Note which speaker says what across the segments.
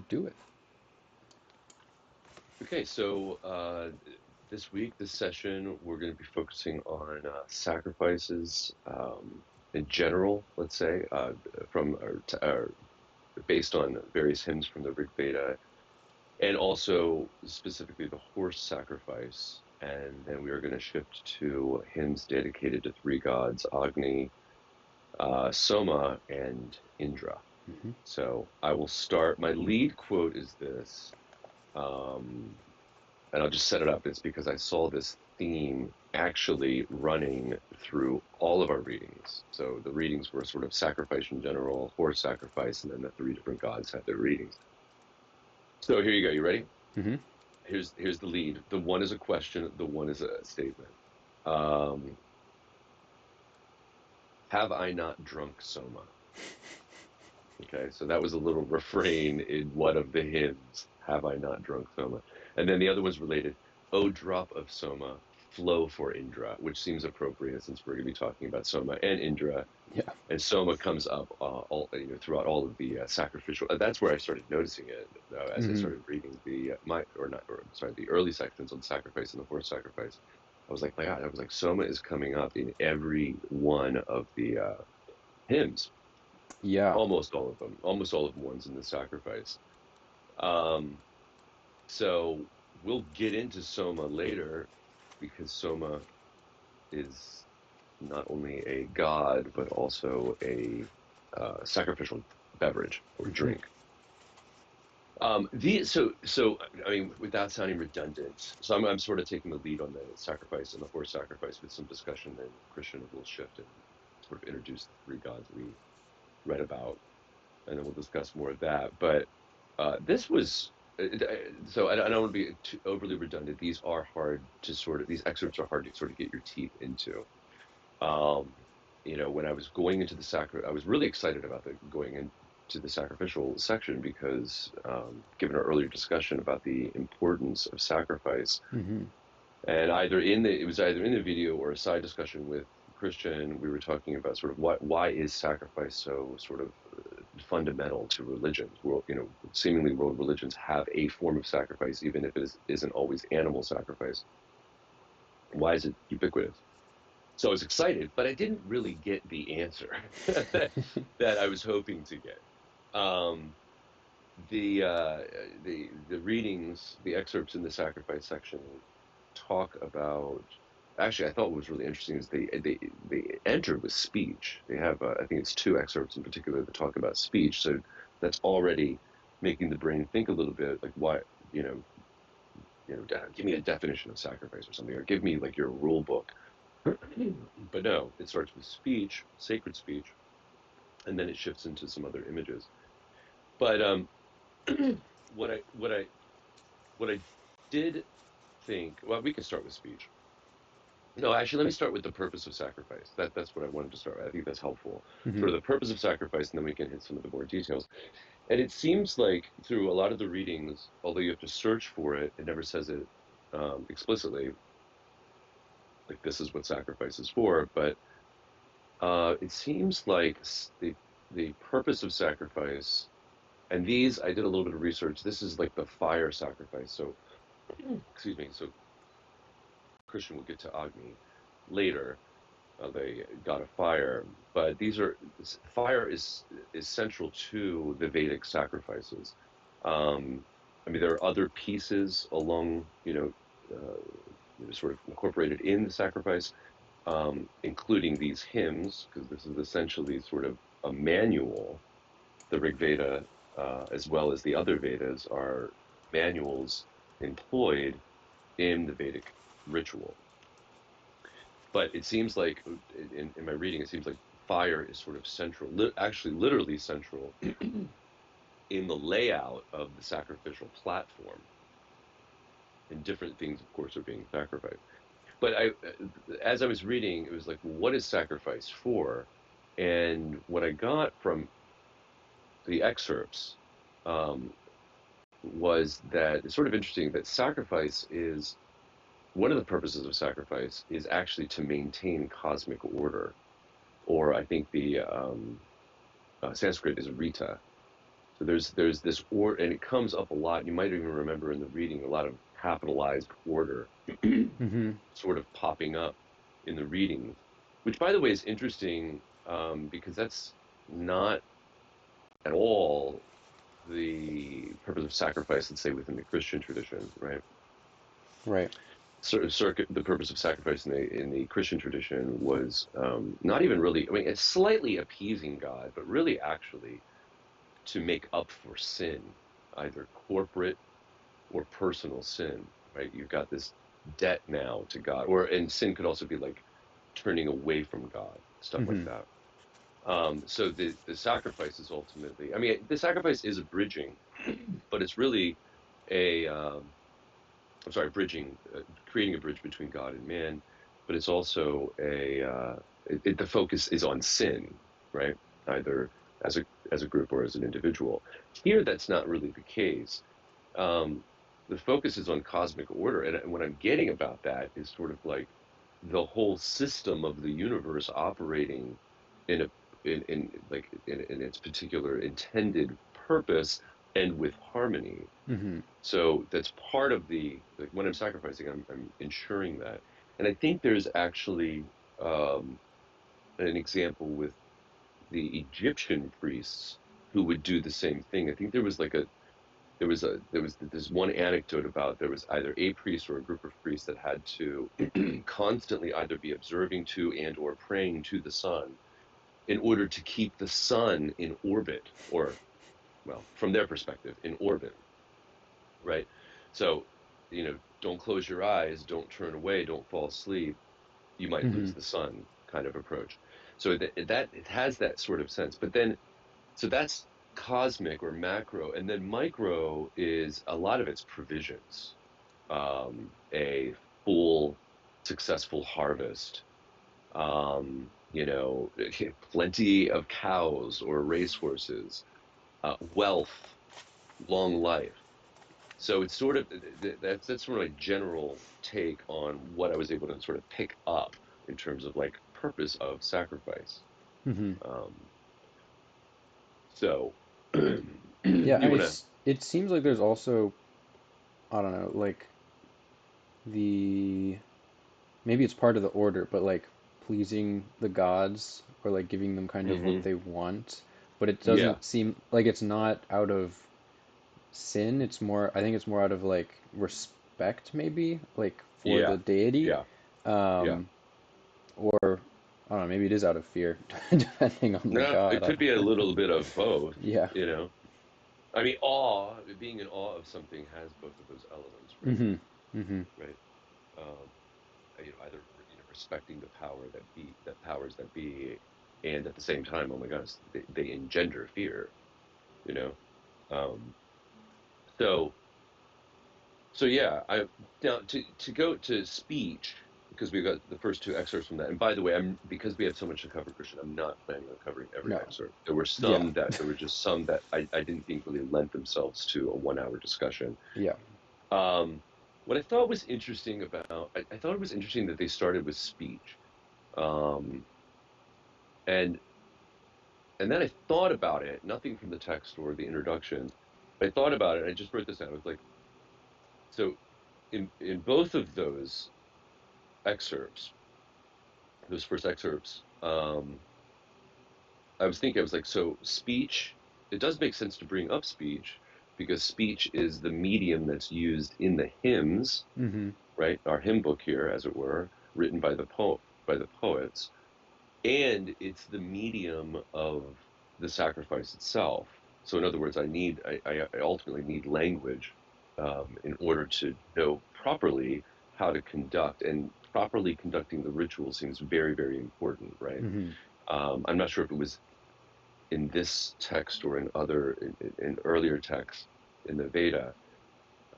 Speaker 1: Do it.
Speaker 2: Okay, so this session, we're going to be focusing on sacrifices in general, let's say, from based on various hymns from the Rig Veda, and also specifically the horse sacrifice. And then we are going to shift to hymns dedicated to three gods, Agni, Soma, and Indra.
Speaker 1: Mm-hmm.
Speaker 2: So I will start. My lead quote is this. Um, and I'll just set it up. It's because I saw this theme actually running through all of our readings. So the readings were sort of sacrifice in general, horse sacrifice, and then the three different gods had their readings. So here you go. You ready?
Speaker 1: Mm-hmm.
Speaker 2: Here's the lead. The one is a question. The one is a statement. Um, have I not drunk Soma? Okay, so that was a little refrain in one of the hymns. Have I not drunk Soma? And then the other one's related. O drop of Soma, flow for Indra, which seems appropriate since we're going to be talking about Soma and Indra.
Speaker 1: Yeah.
Speaker 2: And Soma comes up throughout all of the sacrificial. That's where I started noticing it as I
Speaker 1: Mm-hmm.
Speaker 2: started reading the early sections on sacrifice and the horse sacrifice. I was like, my God, I was like, Soma is coming up in every one of the hymns,
Speaker 1: Yeah.
Speaker 2: almost all of them ones in the sacrifice. Um, so we'll get into Soma later because Soma is not only a god but also a sacrificial beverage or
Speaker 1: Mm-hmm.
Speaker 2: drink. So I mean, without sounding redundant, so I'm sort of taking the lead on the sacrifice and the horse sacrifice with some discussion. Then Christian will shift and sort of introduce the three gods we read about, and then we'll discuss more of that. But this was so I don't want to be too overly redundant. These excerpts are hard to sort of get your teeth into. Um, when I was going into I was really excited about going into the sacrificial section because, given our earlier discussion about the importance of sacrifice,
Speaker 1: Mm-hmm.
Speaker 2: and it was either in the video or a side discussion with Christian, we were talking about sort of why is sacrifice so sort of fundamental to religions. Seemingly world religions have a form of sacrifice, even if isn't always animal sacrifice. Why is it ubiquitous? So I was excited, but I didn't really get the answer that I was hoping to get. Um, the readings, the excerpts in the sacrifice section talk about. Actually, I thought what was really interesting is they enter with speech. They have I think it's two excerpts in particular that talk about speech. So that's already making the brain think a little bit like why you know give me a definition of sacrifice or something, or give me like your rule book. But no, it starts with speech, sacred speech, and then it shifts into some other images. But what I what I what I did think, well, we can start with speech. No, actually, let me start with the purpose of sacrifice. That's what I wanted to start with. I think that's helpful.
Speaker 1: Mm-hmm.
Speaker 2: Sort of the purpose of sacrifice, and then we can hit some of the more details. And it seems like through a lot of the readings, although you have to search for it, it never says it explicitly, like this is what sacrifice is for. But it seems like the purpose of sacrifice, and these I did a little bit of research. This is like the fire sacrifice. So, excuse me. So Christian will get to Agni later, the god of fire. But fire is central to the Vedic sacrifices. I mean, there are other pieces along, sort of incorporated in the sacrifice, including these hymns, because this is essentially sort of a manual. The Rig Veda, as well as the other Vedas, are manuals employed in the Vedic ritual. But it seems like, in my reading, it seems like fire is sort of central, actually, literally central in the layout of the sacrificial platform. And different things, of course, are being sacrificed. But as I was reading, it was like, well, what is sacrifice for? And what I got from the excerpts um, was that it's sort of interesting that sacrifice is one of the purposes of sacrifice is actually to maintain cosmic order, or I think the Sanskrit is Rita. So there's this order, and it comes up a lot. You might even remember in the reading a lot of capitalized order
Speaker 1: Mm-hmm.
Speaker 2: sort of popping up in the readings, which by the way is interesting, because that's not at all the purpose of sacrifice, let's say within the Christian tradition, right?
Speaker 1: Right.
Speaker 2: Sort of circuit, the purpose of sacrifice in the Christian tradition was, not even really. I mean, it's slightly appeasing God, but really actually to make up for sin, either corporate or personal sin, right? You've got this debt now to God, and sin could also be like turning away from God, stuff like
Speaker 1: Mm-hmm.
Speaker 2: that. So the sacrifice is ultimately, I mean, the sacrifice is a bridging, but it's really a, I'm sorry, bridging, creating a bridge between God and man, but it's also the focus is on sin, right? Either as a group or as an individual. Here, that's not really the case. Um, the focus is on cosmic order, and what I'm getting about that is sort of like the whole system of the universe operating in a in its particular intended purpose and with harmony.
Speaker 1: Mm-hmm.
Speaker 2: So that's part of like when I'm sacrificing, I'm ensuring that. And I think there's actually, an example with the Egyptian priests who would do the same thing. I think there was this one anecdote about there was either a priest or a group of priests that had to constantly either be observing to and or praying to the sun in order to keep the sun in orbit, or, well, from their perspective, in orbit, right? So, don't close your eyes, don't turn away, don't fall asleep. You might
Speaker 1: Mm-hmm.
Speaker 2: lose the sun kind of approach. So that it has that sort of sense. But then, so that's cosmic or macro, and then micro is a lot of its provisions. A full, successful harvest. Plenty of cows or racehorses, wealth, long life. So it's sort of that's sort of my general take on what I was able to sort of pick up in terms of like purpose of sacrifice.
Speaker 1: Mm-hmm.
Speaker 2: Um, so
Speaker 1: Yeah, I
Speaker 2: you
Speaker 1: mean,
Speaker 2: want to?
Speaker 1: it seems like there's also, I don't know, like the maybe it's part of the order, but like pleasing the gods or like giving them kind of what
Speaker 2: Hmm.
Speaker 1: they want, but it
Speaker 2: Yeah,
Speaker 1: doesn't seem like it's not out of sin. It's more, I think it's more out of like respect, maybe like for
Speaker 2: yeah,
Speaker 1: the deity,
Speaker 2: yeah, yeah.
Speaker 1: um, or I don't know, maybe it is out of fear, depending on the
Speaker 2: No,
Speaker 1: god.
Speaker 2: it
Speaker 1: I
Speaker 2: could be a
Speaker 1: don't know.
Speaker 2: little bit of both.
Speaker 1: Yeah.
Speaker 2: You know, I mean, being in awe of something has both of those elements, right?
Speaker 1: Mm-hmm. Mm-hmm.
Speaker 2: Right. Um, either respecting the that powers that be, and at the same time, oh my gosh, they engender fear. You know, um, so yeah. I Now to go to speech, because we've got the first two excerpts from that. And by the way, I'm because we have so much to cover, Christian, I'm not planning on covering every
Speaker 1: No.
Speaker 2: excerpt.
Speaker 1: Yeah.
Speaker 2: There were just some that I didn't think really lent themselves to a 1 hour discussion.
Speaker 1: Yeah.
Speaker 2: Um, what I thought was interesting I thought it was interesting that they started with speech. Um, and then I thought about it, nothing from the text or the introduction. I thought about it, and I just wrote this down. I was like, so in both of excerpts, those first excerpts, I was thinking, I was like, so speech, it does make sense to bring up speech because speech is the medium that's used in the hymns,
Speaker 1: Mm-hmm.
Speaker 2: right? Our hymn book here, as it were, written by the poets, and it's the medium of the sacrifice itself. So, in other words, I ultimately need language, in order to know properly how to conduct, and properly conducting the ritual seems very, very important, right?
Speaker 1: Mm-hmm.
Speaker 2: I'm not sure if it was in this text or in earlier texts in the Veda,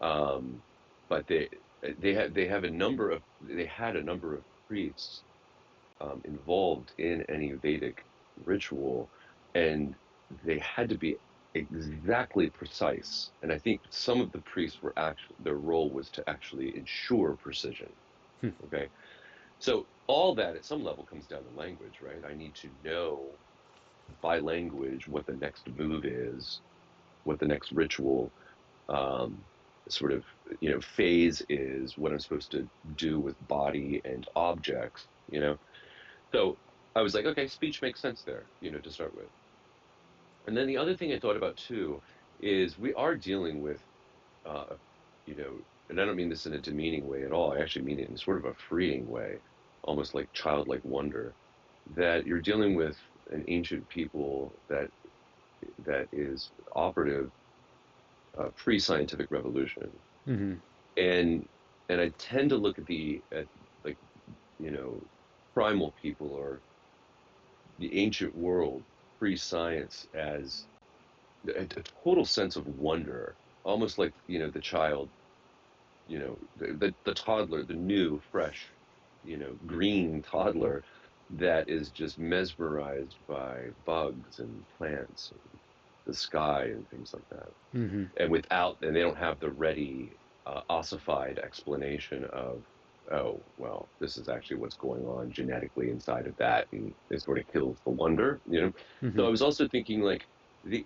Speaker 2: um, but they had a number of priests, involved in any Vedic ritual, and they had to be exactly precise. And I think some of the priests were actually their role was to actually ensure precision. Okay, so all that at some level comes down to language, right? I need to know by language what the next move is, what the next ritual um, sort of phase is, what I'm supposed to do with body and objects. So I was like, okay, speech makes sense there, to start with. And then the other thing I thought about too is we are dealing with, uh, you know, and I don't mean this in a demeaning way at all. I actually mean it in sort of a freeing way, almost like childlike wonder, that you're dealing with an ancient people that is operative pre-scientific revolution,
Speaker 1: Mm-hmm.
Speaker 2: and I tend to look at like you know primal people or the ancient world pre-science as a total sense of wonder, almost like the child, the toddler, the new, fresh, green toddler that is just mesmerized by bugs and plants and the sky and things like that.
Speaker 1: Mm-hmm.
Speaker 2: And they don't have the ready, ossified explanation of, oh, well, this is actually what's going on genetically inside of that, and it sort of kills the wonder.
Speaker 1: Mm-hmm.
Speaker 2: So I was also thinking like the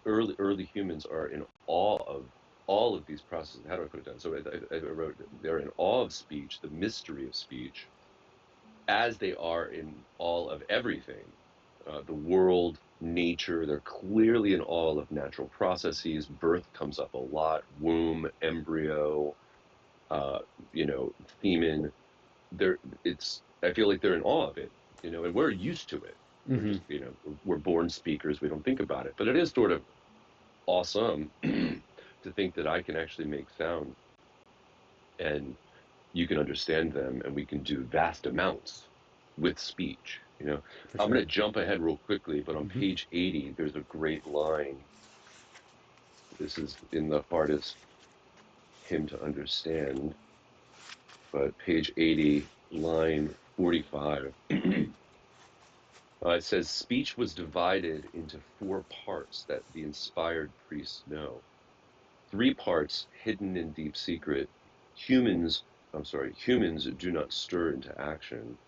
Speaker 2: early humans are in awe of all of these processes. How do I put it down? So I wrote they're in awe of speech, the mystery of speech, as they are in all of everything, the world, nature. They're clearly in all of natural processes. Birth comes up a lot, womb, embryo, uh, themen. I feel like they're in awe of it, and we're used to it. We're
Speaker 1: Mm-hmm.
Speaker 2: just, we're born speakers. We don't think about it, but it is sort of awesome to think that I can actually make sound and you can understand them, and we can do vast amounts with speech.
Speaker 1: For
Speaker 2: I'm going
Speaker 1: sure.
Speaker 2: to jump ahead real quickly, but on
Speaker 1: Mm-hmm.
Speaker 2: page 80 there's a great line. This is in the hardest hymn to understand, but page 80, line 45. It says, speech was divided into four parts that the inspired priests know. Three parts hidden in deep secret. Humans do not stir into action.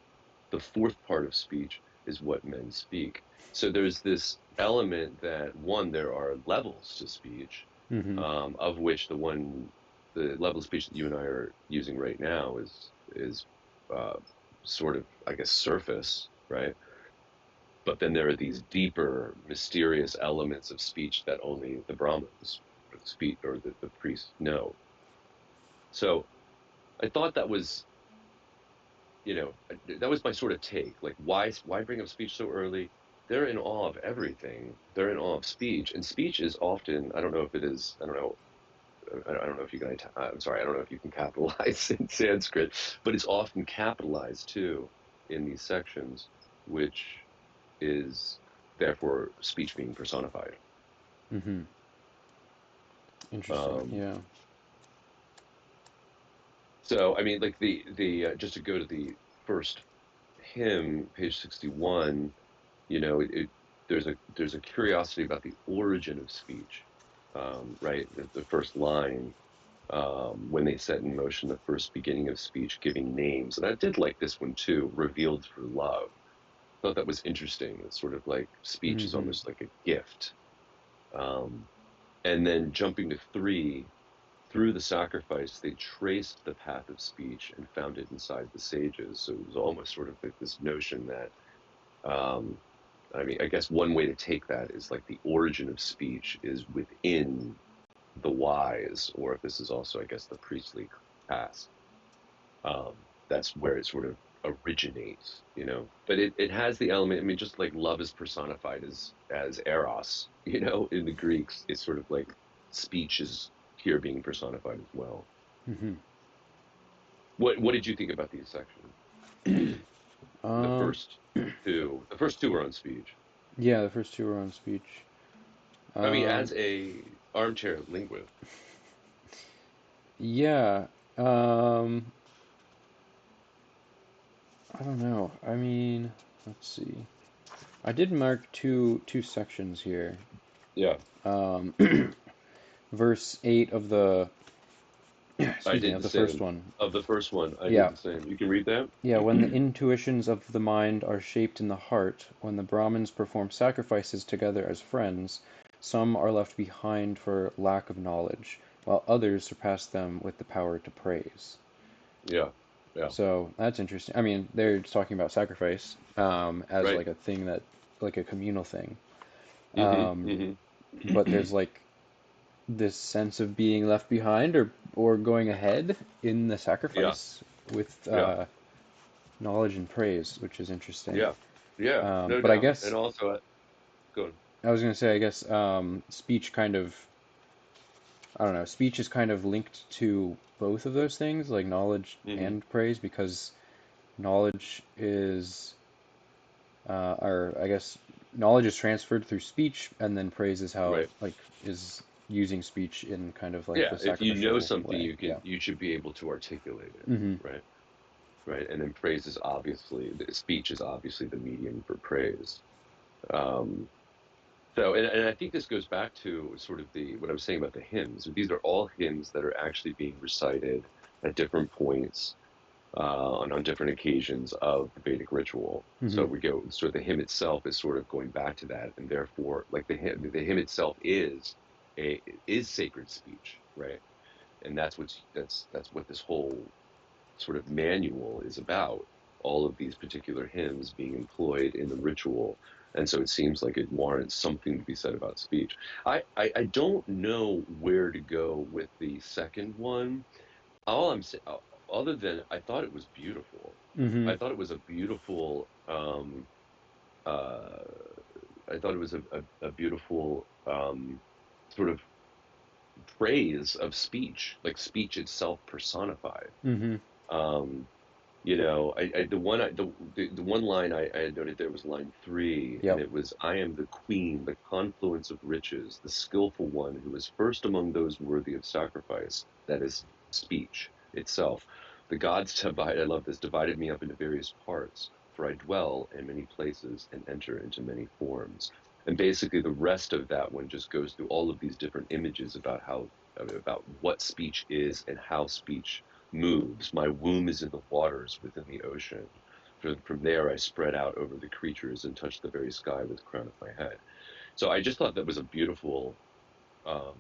Speaker 2: The fourth part of speech is what men speak. So there's this element that, one, there are levels to speech,
Speaker 1: Mm-hmm.
Speaker 2: of which the level of speech that you and I are using right now is uh, sort of, I guess, surface, right? But then there are these deeper, mysterious elements of speech that only the Brahmins or the speech or the priests know. So I thought that was my sort of take. Like, why bring up speech so early? They're in awe of everything. They're in awe of speech, and speech is often. I don't know if it is. I don't know. I don't know if you can. I'm sorry. I don't know if you can capitalize in Sanskrit, but it's often capitalized too in these sections, which is therefore speech being personified.
Speaker 1: Mm-hmm. Interesting.
Speaker 2: Um,
Speaker 1: Yeah.
Speaker 2: so I mean, like the just to go to the first hymn, page 61. There's a curiosity about the origin of speech, right? The first line, when they set in motion the first beginning of speech, giving names, and I did like this one too, revealed through love. Thought that was interesting. It's sort of like speech is
Speaker 1: Mm-hmm.
Speaker 2: almost like a gift. Um, and then jumping to three, through the sacrifice, they traced the path of speech and found it inside the sages. So it was almost sort of like this notion that, um, I mean, I guess one way to take that is like the origin of speech is within the wise, or if this is also, I guess, the priestly caste. That's where it sort of originates. But it has the element. I mean, just like love is personified as eros, in the Greeks, it's sort of like speech is here being personified as well.
Speaker 1: Mm-hmm.
Speaker 2: What did you think about these sections? the
Speaker 1: Um.
Speaker 2: first the first two were on speech.
Speaker 1: Yeah, the first two were on speech.
Speaker 2: I mean,
Speaker 1: Um.
Speaker 2: as a armchair linguist.
Speaker 1: Yeah. Um. I don't know. I mean, let's see. I did mark two sections here.
Speaker 2: Yeah,
Speaker 1: Um. Verse 8 of the
Speaker 2: I
Speaker 1: excuse me,
Speaker 2: did
Speaker 1: of
Speaker 2: the
Speaker 1: the first
Speaker 2: same.
Speaker 1: one.
Speaker 2: Of the first one, I did
Speaker 1: Yeah.
Speaker 2: the same. You can read that?
Speaker 1: Yeah, when the intuitions of the mind are shaped in the heart, when the Brahmins perform sacrifices together as friends, Some are left behind for lack of knowledge, while others surpass them with the power to praise.
Speaker 2: Yeah. Yeah.
Speaker 1: So that's interesting. I mean, they're just talking about sacrifice as
Speaker 2: Right.
Speaker 1: like a thing that, like a communal thing.
Speaker 2: Mm-hmm.
Speaker 1: Um, but
Speaker 2: Mm-hmm.
Speaker 1: there's like this sense of being left behind or going ahead in the
Speaker 2: Yeah.
Speaker 1: sacrifice with
Speaker 2: Yeah.
Speaker 1: knowledge and praise, which is interesting.
Speaker 2: Yeah. Yeah. No
Speaker 1: But I
Speaker 2: doubt.
Speaker 1: guess
Speaker 2: And also, go
Speaker 1: I was gonna say, I guess speech kind of, I don't know, speech is kind of linked to both of those things, like knowledge
Speaker 2: on.
Speaker 1: and praise, because knowledge is, or I guess knowledge is transferred through speech, and then praise is how,
Speaker 2: Right.
Speaker 1: like, is using speech in kind of like
Speaker 2: Yeah.
Speaker 1: the
Speaker 2: If you know
Speaker 1: sacrificial
Speaker 2: something,
Speaker 1: way. Yeah.
Speaker 2: you should be able to articulate it.
Speaker 1: Hmm.
Speaker 2: Right. Right. And then praise is obviously, the speech is obviously the medium for praise. Um, so, and I think this goes back to sort of what I was saying about the hymns. These are all hymns that are actually being recited at different points on different occasions of the Vedic ritual.
Speaker 1: Hmm.
Speaker 2: So we go, so the hymn itself is sort of going back to that, and therefore, like the hymn itself a is sacred speech, right? And that's what this whole sort of manual is about. All of these particular hymns being employed in the ritual, and so it seems like it warrants something to be said about speech. I don't know where to go with the second one. All I'm saying, other than I thought it was beautiful.
Speaker 1: Hmm.
Speaker 2: I thought it was a beautiful. Uh, I thought it was a beautiful sort of praise of speech, like speech itself personified.
Speaker 1: Hmm.
Speaker 2: Um, the one line I had noted there was line three, and
Speaker 1: Yep.
Speaker 2: it was, "I am the queen, the confluence of riches, the skillful one who is first among those worthy of sacrifice." That is speech itself. The gods divide. I love this. Divided me up into various parts, for I dwell in many places and enter into many forms. And basically, the rest of that one just goes through all of these different images about about what speech is and how speech moves. My womb is in the waters within the ocean. From there, I spread out over the creatures and touched the very sky with the crown of my head. So I just thought that was a beautiful um,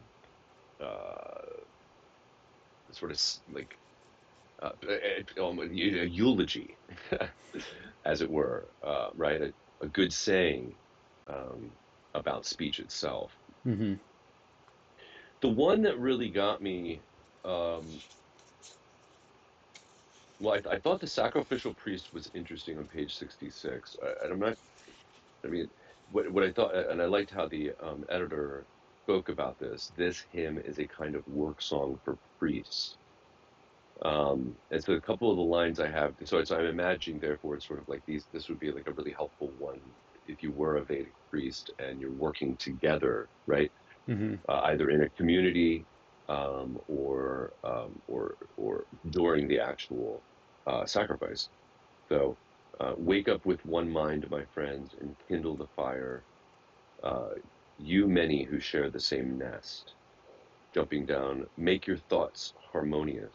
Speaker 2: uh, sort of like a eulogy, as it were, right? A good saying um, about speech itself.
Speaker 1: Hmm.
Speaker 2: The one that really got me, um, well, I thought the sacrificial priest was interesting on page 66. And I'm not I mean, what I thought, and I liked how the editor spoke about this. This hymn is a kind of work song for priests. And so a couple of the lines I have, so I'm imagining, therefore, it's sort of like these. This would be like a really helpful one if you were a Vedic priest and you're working together, right?
Speaker 1: Hmm.
Speaker 2: Either in a community or during the actual sacrifice. So, wake up with one mind, my friends, and kindle the fire. Uh, you many who share the same nest, jumping down, make your thoughts harmonious,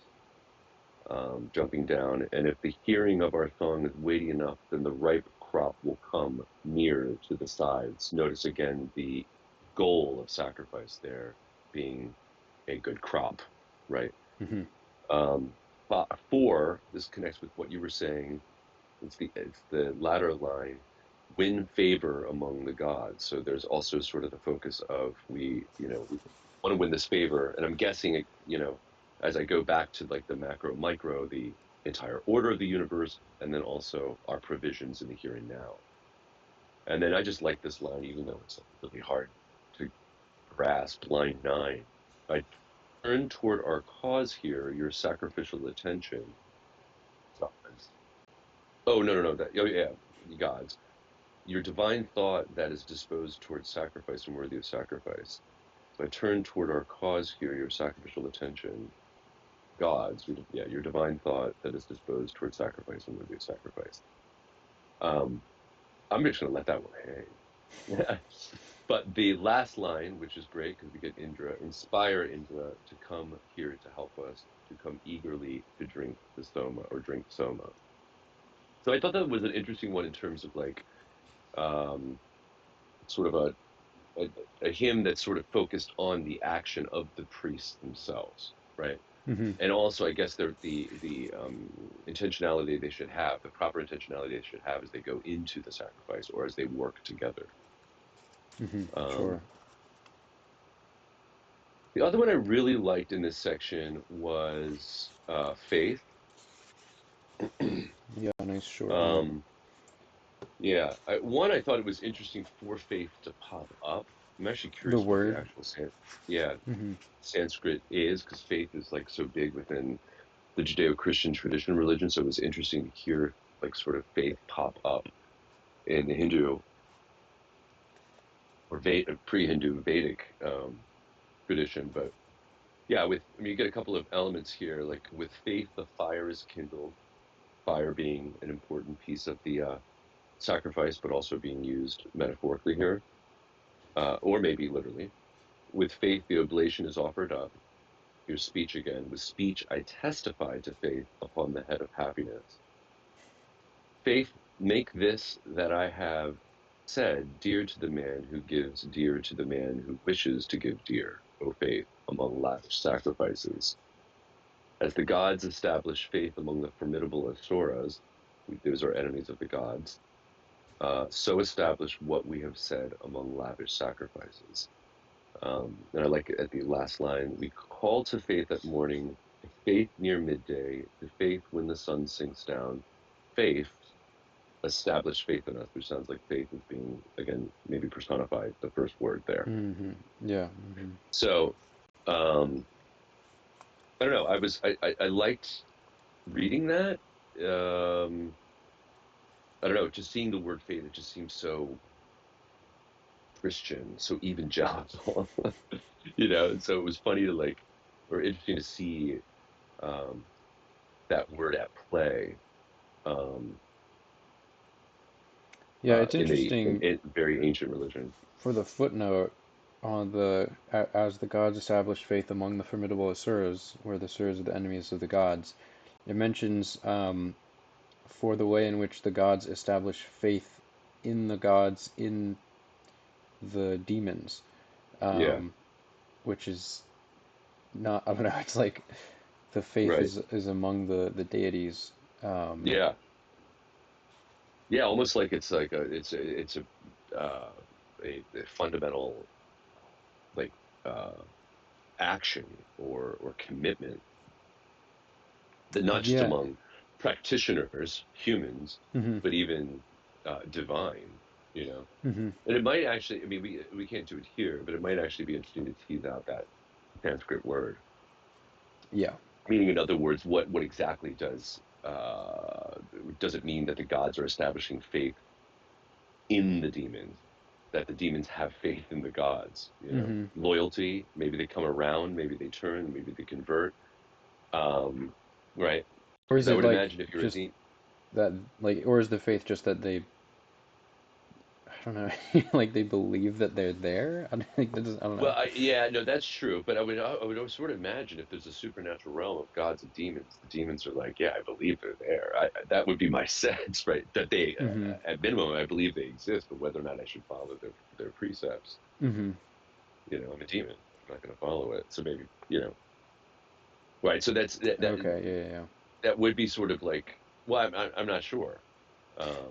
Speaker 2: jumping down. And if the hearing of our song is weighty enough, then the ripe crop will come near to the sides. Notice again the goal of sacrifice there being a good crop, right?
Speaker 1: Hmm.
Speaker 2: Um, four, this connects with what you were saying. It's the latter line, win favor among the gods. So there's also sort of the focus of we want to win this favor, and I'm guessing as I go back to like the macro micro, the entire order of the universe, and then also our provisions in the here and now. And then I just like this line, even though it's like really hard to grasp. Line nine, I turn toward our cause here, your sacrificial attention. Oh, no, no, no. Oh, yeah, you gods. Your divine thought that is disposed towards sacrifice and worthy of sacrifice. So I turn toward our cause here, your sacrificial attention. Gods, yeah, your divine thought that is disposed towards sacrifice and worthy of sacrifice. Um, I'm just going to let that one hang. But the last line, which is great because we get Indra, inspire Indra to come here to help us, to come eagerly to drink the Soma or drink Soma. So I thought that was an interesting one in terms of like um, sort of a a hymn that's sort of focused on the action of the priests themselves, right?
Speaker 1: Hmm.
Speaker 2: And also, I guess the intentionality they should have, the proper intentionality they should have as they go into the sacrifice or as they work together.
Speaker 1: Hmm.
Speaker 2: Um,
Speaker 1: Sure.
Speaker 2: the other one I really liked in this section was faith.
Speaker 1: Yeah, nice short word.
Speaker 2: um, yeah, one, I thought it was interesting for faith to pop up. I'm actually
Speaker 1: The
Speaker 2: curious what the
Speaker 1: word.
Speaker 2: actual yeah,
Speaker 1: Hmm.
Speaker 2: Sanskrit is, because faith is like so big within the Judeo-Christian tradition religion. So it was interesting to hear like sort of faith pop up in the Hindu or pre-Hindu Vedic tradition. But yeah, I mean, you get a couple of elements here. Like with faith, the fire is kindled. Fire being an important piece of the sacrifice, but also being used metaphorically here, or maybe literally. With faith, the oblation is offered up. Here's speech again. With speech, I testify to faith upon the head of happiness. Faith, make this that I have said dear to the man who gives dear to the man who wishes to give dear, O faith, among lavish sacrifices. As the gods establish faith among the formidable asuras, those are enemies of the gods, so establish what we have said among lavish sacrifices. And I like it at the last line. We call to faith at morning, to faith near midday, to faith when the sun sinks down. Faith, establish faith in us, which sounds like faith is being, again, maybe personified, the first word there.
Speaker 1: Hmm. Yeah. Hmm.
Speaker 2: So, um, I don't know. I liked reading that. Um, I don't know, just seeing the word faith, it just seems so Christian, so evangelical, and so it was funny to like, or interesting to see um, that word at play um,
Speaker 1: Yeah, it's
Speaker 2: in
Speaker 1: interesting
Speaker 2: a very ancient religion.
Speaker 1: for the footnote on as the gods established faith among the formidable asuras, where the asuras are the enemies of the gods. It mentions for the way in which the gods establish faith in the gods in the demons,
Speaker 2: Yeah,
Speaker 1: um, which is not, I don't know, it's like the faith
Speaker 2: right.
Speaker 1: is among the deities. Um,
Speaker 2: Yeah, yeah, almost like it's like uh, a fundamental like action or commitment that not just
Speaker 1: yeah.
Speaker 2: among practitioners, humans,
Speaker 1: Hmm.
Speaker 2: but even divine,
Speaker 1: Hmm.
Speaker 2: And it might actually, I mean, we can't do it here, but it might actually be interesting to tease out that Sanskrit word.
Speaker 1: Yeah.
Speaker 2: Meaning, in other words, what exactly does it mean that the gods are establishing faith in the demons? That the demons have faith in the gods,
Speaker 1: Hmm.
Speaker 2: loyalty. Maybe they come around, maybe they turn, maybe they convert. Um, right?
Speaker 1: Or is
Speaker 2: Because I
Speaker 1: it
Speaker 2: would
Speaker 1: like
Speaker 2: imagine if you're a
Speaker 1: just
Speaker 2: demon.
Speaker 1: that, like, or is the faith just that they, I don't know, like they believe that they're there? I don't think that I don't
Speaker 2: Well,
Speaker 1: know.
Speaker 2: yeah, no, that's true. But I would sort of imagine if there's a supernatural realm of gods and demons, the demons are like, yeah, I believe they're there. That would be my sense, right? That they,
Speaker 1: Hmm.
Speaker 2: at minimum, I believe they exist, but whether or not I should follow their precepts,
Speaker 1: Hmm.
Speaker 2: I'm a demon. I'm not going to follow it. So maybe, right. So
Speaker 1: Okay. Yeah. Yeah. Yeah.
Speaker 2: that would be sort of like, well, I'm not sure.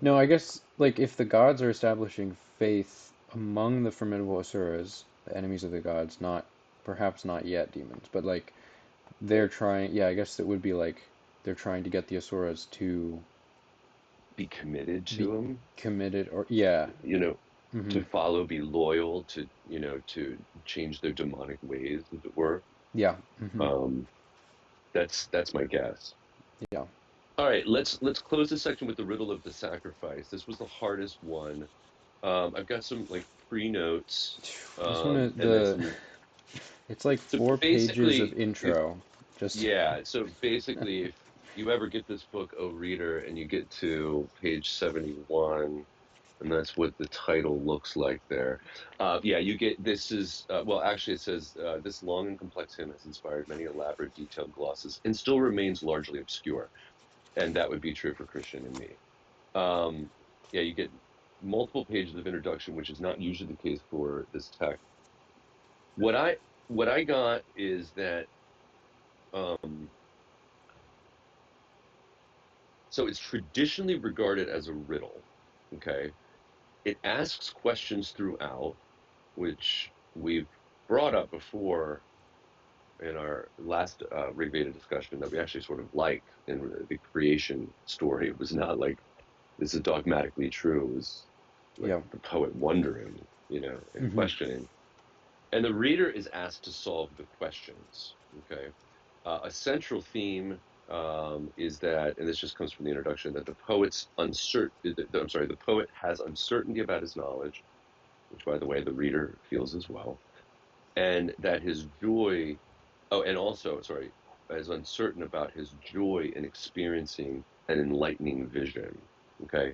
Speaker 1: No,
Speaker 2: Um,
Speaker 1: I guess like if the gods are establishing faith among the formidable asuras, the enemies of the gods, not perhaps not yet demons, but like they're trying. Yeah, I guess it would be like they're trying to get the asuras to
Speaker 2: be committed
Speaker 1: be
Speaker 2: to them,
Speaker 1: committed, or yeah.
Speaker 2: you know,
Speaker 1: Hmm.
Speaker 2: to follow, be loyal, to change their demonic ways, as it were.
Speaker 1: Yeah. Hmm.
Speaker 2: Um, that's my guess.
Speaker 1: Yeah.
Speaker 2: All right, let's close this section with the riddle of the sacrifice. This was the hardest one. I've got some like pre-notes,
Speaker 1: This one is
Speaker 2: and then
Speaker 1: the.
Speaker 2: some.
Speaker 1: It's like
Speaker 2: So
Speaker 1: 4 pages of
Speaker 2: basically, if
Speaker 1: intro. Just.
Speaker 2: yeah, so basically, if you ever get this book, O Reader, and you get to page 71, and that's what the title looks like there. Yeah, you get this is well, actually, it says this long and complex hymn has inspired many elaborate, detailed glosses, and still remains largely obscure. And that would be true for Christian and me. Um, yeah, you get multiple pages of introduction, which is not usually the case for this text. What I got is that um, so it's traditionally regarded as a riddle. Okay, it asks questions throughout, which we've brought up before in our last Rig Veda discussion that we actually sort of liked in the creation story. It was not like this is dogmatically true. It was like
Speaker 1: Yeah.
Speaker 2: the poet wondering, and
Speaker 1: Hmm.
Speaker 2: questioning. And the reader is asked to solve the questions. Okay. A central theme is that, and this just comes from the introduction, that the poet's I'm sorry, the poet has uncertainty about his knowledge, which, by the way, the reader feels as well, and that his joy, oh, and also, sorry, is uncertain about his joy in experiencing an enlightening vision. Okay.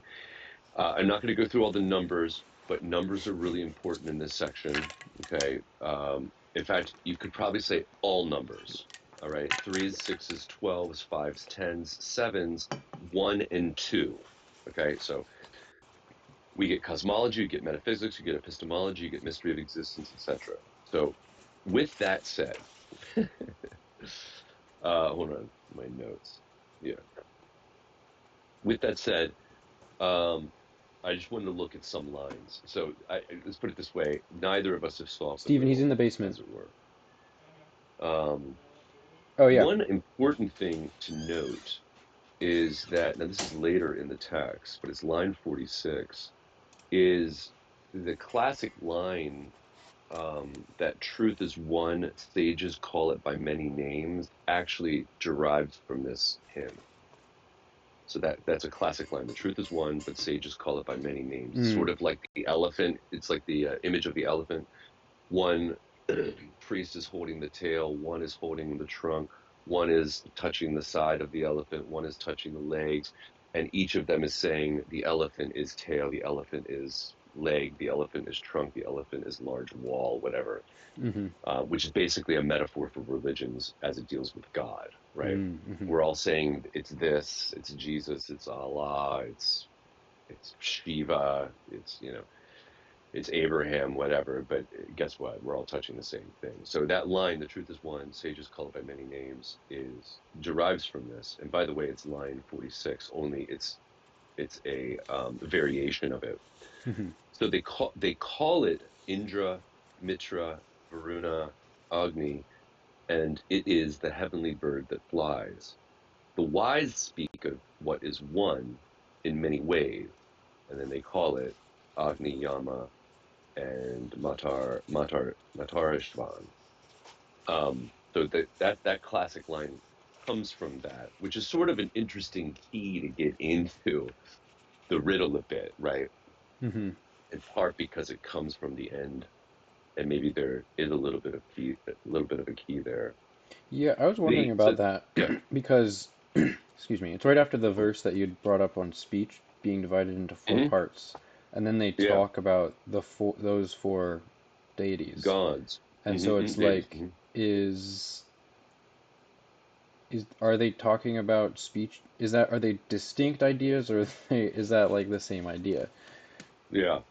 Speaker 2: I'm not going to go through all the numbers, but numbers are really important in this section. Okay. In fact, you could probably say all numbers. All right. Threes, sixes, 12s, fives, tens, sevens, one and two. Okay. So we get cosmology, you get metaphysics, you get epistemology, you get mystery of existence, etc. So with that said, hold on, my notes. Yeah. With that said, um, I just wanted to look at some lines. So let's put it this way: neither of us have solved the
Speaker 1: Steven, he's in
Speaker 2: riddle,
Speaker 1: the basement.
Speaker 2: as it were. Um,
Speaker 1: Oh yeah.
Speaker 2: One important thing to note is that now this is later in the text, but it's line 46 is the classic line that truth is one, sages call it by many names, actually derives from this hymn. So that's a classic line. The truth is one, but sages call it by many names. It's
Speaker 1: Mm.
Speaker 2: sort of like the elephant. It's like the image of the elephant. One priest is holding the tail, one is holding the trunk, one is touching the side of the elephant, one is touching the legs, and each of them is saying the elephant is tail, the elephant is leg, the elephant is trunk, the elephant is large wall, whatever,
Speaker 1: Mm-hmm.
Speaker 2: which is basically a metaphor for religions as it deals with God, right?
Speaker 1: Mm-hmm.
Speaker 2: We're all saying it's this, it's Jesus, it's Allah, it's Shiva, it's Abraham, whatever, but guess what? We're all touching the same thing. So that line, "The truth is one, sages call it by many names," is derives from this. And by the way, it's line 46. Only it's a variation of it.
Speaker 1: Mm-hmm.
Speaker 2: So they call it Indra, Mitra, Varuna, Agni, and it is the heavenly bird that flies. The wise speak of what is one in many ways, and then they call it Agni, Yama, and Matarishvan. So that classic line comes from that, which is sort of an interesting key to get into the riddle a bit, right?
Speaker 1: Mm-hmm.
Speaker 2: In part because it comes from the end, and maybe there is a little bit of a key there.
Speaker 1: Yeah, I was wondering
Speaker 2: The so
Speaker 1: about that
Speaker 2: yeah.
Speaker 1: because, excuse me, it's right after the verse that you'd brought up on speech being divided into four
Speaker 2: Hmm.
Speaker 1: parts, and then they
Speaker 2: Yeah,
Speaker 1: talk about those four deities,
Speaker 2: gods.
Speaker 1: and so it's
Speaker 2: Deities.
Speaker 1: like, is are they talking about speech? Are they distinct ideas, or is that like the same idea?
Speaker 2: Yeah.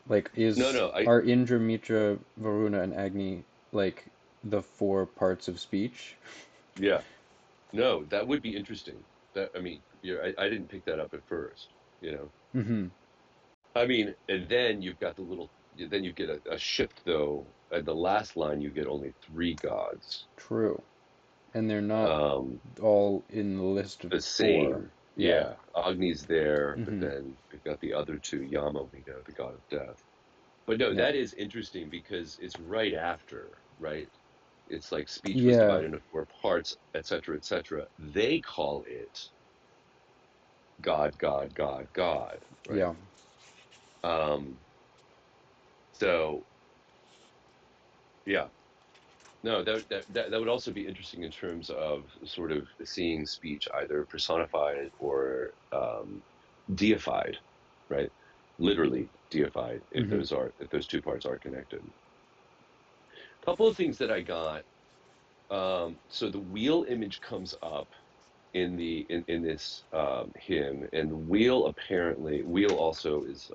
Speaker 1: Like,
Speaker 2: No, no. I
Speaker 1: are Indra, Mitra, Varuna, and Agni like the four parts of speech?
Speaker 2: Yeah. No, that would be interesting. That I mean, I didn't pick that up at first. You know.
Speaker 1: Mm-hmm.
Speaker 2: I mean, and then you've got then you get a shift though. At the last line, you get only three gods.
Speaker 1: True. And they're not
Speaker 2: Um,
Speaker 1: all in the list of
Speaker 2: the
Speaker 1: four.
Speaker 2: same.
Speaker 1: Yeah.
Speaker 2: Yeah, Agni's there, but
Speaker 1: Mm-hmm.
Speaker 2: then we've got the other two. Yama, we know, the god of death. But no,
Speaker 1: Yeah.
Speaker 2: that is interesting because it's right after, right? It's like speech was
Speaker 1: Yeah.
Speaker 2: divided into four parts, etc., etc. They call it God, God, God, God, right?
Speaker 1: Yeah.
Speaker 2: Um, so yeah, no, that would also be interesting in terms of sort of seeing speech either personified or deified, right? Literally deified
Speaker 1: Mm-hmm.
Speaker 2: if those two parts are connected. A couple of things that I got. So the wheel image comes up in this hymn, and the wheel also is.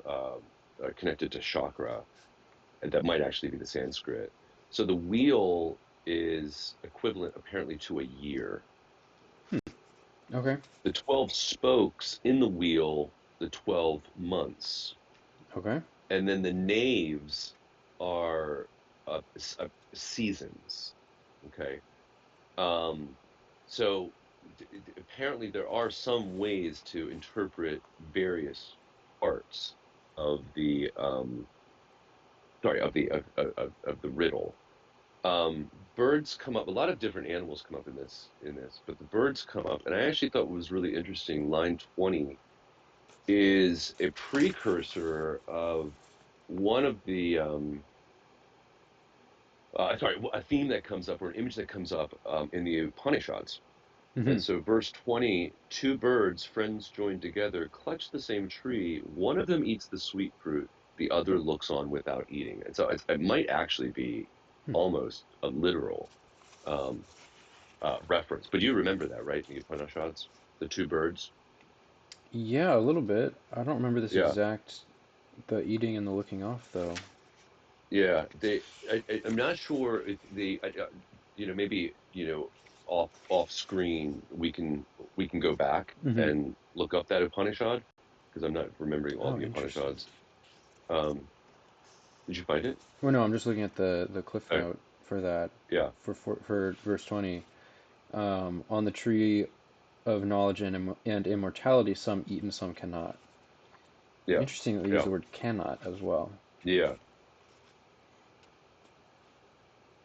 Speaker 2: connected to chakra, and that might actually be the Sanskrit. So the wheel is equivalent apparently to a year.
Speaker 1: Okay.
Speaker 2: The 12 spokes in the wheel, the 12 months.
Speaker 1: Okay.
Speaker 2: And then the naves are seasons. Okay. Um, so apparently there are some ways to interpret various parts of the sorry of the riddle. Birds come up. A lot of different animals come up in this, but the birds come up, and I actually thought what was really interesting. Line 20 is a precursor of one of the sorry, a theme that comes up or an image that comes up in the Upanishads.
Speaker 1: Mm-hmm.
Speaker 2: And so, verse 20, two birds, friends joined together, clutch the same tree. One of them eats the sweet fruit, the other looks on without eating. And so, it might actually be almost a literal um, reference. But you remember that, right? In the Upanishads, the two birds.
Speaker 1: Yeah, a little bit. I don't remember this
Speaker 2: Yeah,
Speaker 1: exact, the eating and the looking off though.
Speaker 2: yeah. I'm not sure if maybe off screen we can go back
Speaker 1: Mm-hmm.
Speaker 2: and look up that Upanishad because I'm not remembering all
Speaker 1: Oh,
Speaker 2: the
Speaker 1: interesting.
Speaker 2: Upanishads. Um, did you find it?
Speaker 1: Well, no, I'm just looking at the cliff
Speaker 2: Oh,
Speaker 1: note for that,
Speaker 2: yeah,
Speaker 1: for verse 20. On the tree of knowledge and immortality, some eat and some cannot.
Speaker 2: yeah,
Speaker 1: Interesting that they use
Speaker 2: yeah,
Speaker 1: the word cannot as well.
Speaker 2: yeah.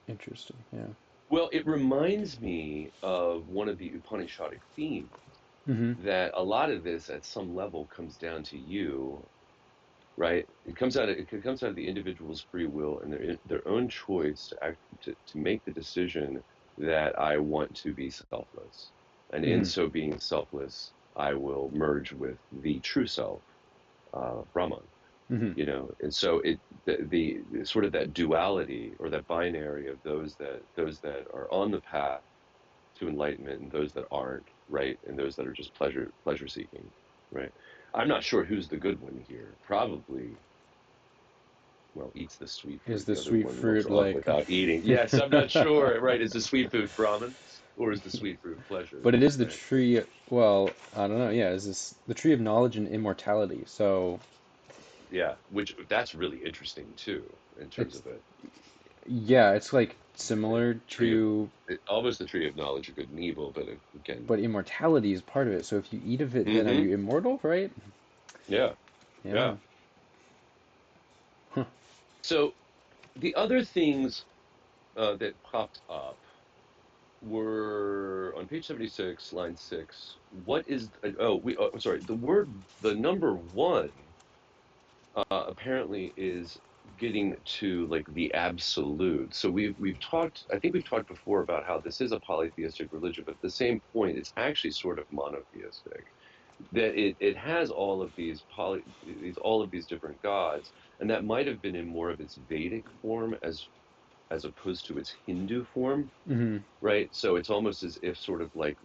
Speaker 1: Interesting. Yeah.
Speaker 2: Well, it reminds me of one of the Upanishadic themes
Speaker 1: Mm-hmm.
Speaker 2: that a lot of this at some level comes down to you, right? It comes out of the individual's free will and their own choice to make the decision that I want to be selfless, and in
Speaker 1: Mm-hmm.
Speaker 2: so being selfless, I will merge with the true self, Brahman.
Speaker 1: Mm-hmm.
Speaker 2: And so the sort of that duality or that binary of those that are on the path to enlightenment and those that aren't, right? And those that are just pleasure seeking, right? I'm not sure who's the good one here. Probably, well, eats the sweet
Speaker 1: Is
Speaker 2: fruit.
Speaker 1: the
Speaker 2: The other
Speaker 1: sweet
Speaker 2: one looks
Speaker 1: fruit
Speaker 2: on
Speaker 1: like?
Speaker 2: without eating. Yes, I'm not sure, right? Is the sweet fruit Brahman or is the sweet fruit pleasure,
Speaker 1: But it is the
Speaker 2: right?
Speaker 1: tree. Well, I don't know. Yeah, is this the tree of knowledge and immortality? So
Speaker 2: Yeah, which that's really interesting too in terms
Speaker 1: it's
Speaker 2: of it,
Speaker 1: yeah, it's like
Speaker 2: right?
Speaker 1: similar
Speaker 2: Tree of
Speaker 1: to,
Speaker 2: almost the tree of knowledge of good and evil, but again,
Speaker 1: but immortality is part of it. So if you eat of it, then are
Speaker 2: mm-hmm.
Speaker 1: you immortal, right?
Speaker 2: Yeah,
Speaker 1: Yeah.
Speaker 2: yeah.
Speaker 1: Huh.
Speaker 2: So the other things that popped up were on page 76, line 6. What is, I'm sorry, the number one apparently is getting to like the absolute. So we've talked, I think we've talked before about how this is a polytheistic religion, but at the same point, it's actually sort of monotheistic. That it has all of these different gods, and that might have been in more of its Vedic form as opposed to its Hindu form,
Speaker 1: Mm-hmm.
Speaker 2: right? So it's almost as if sort of like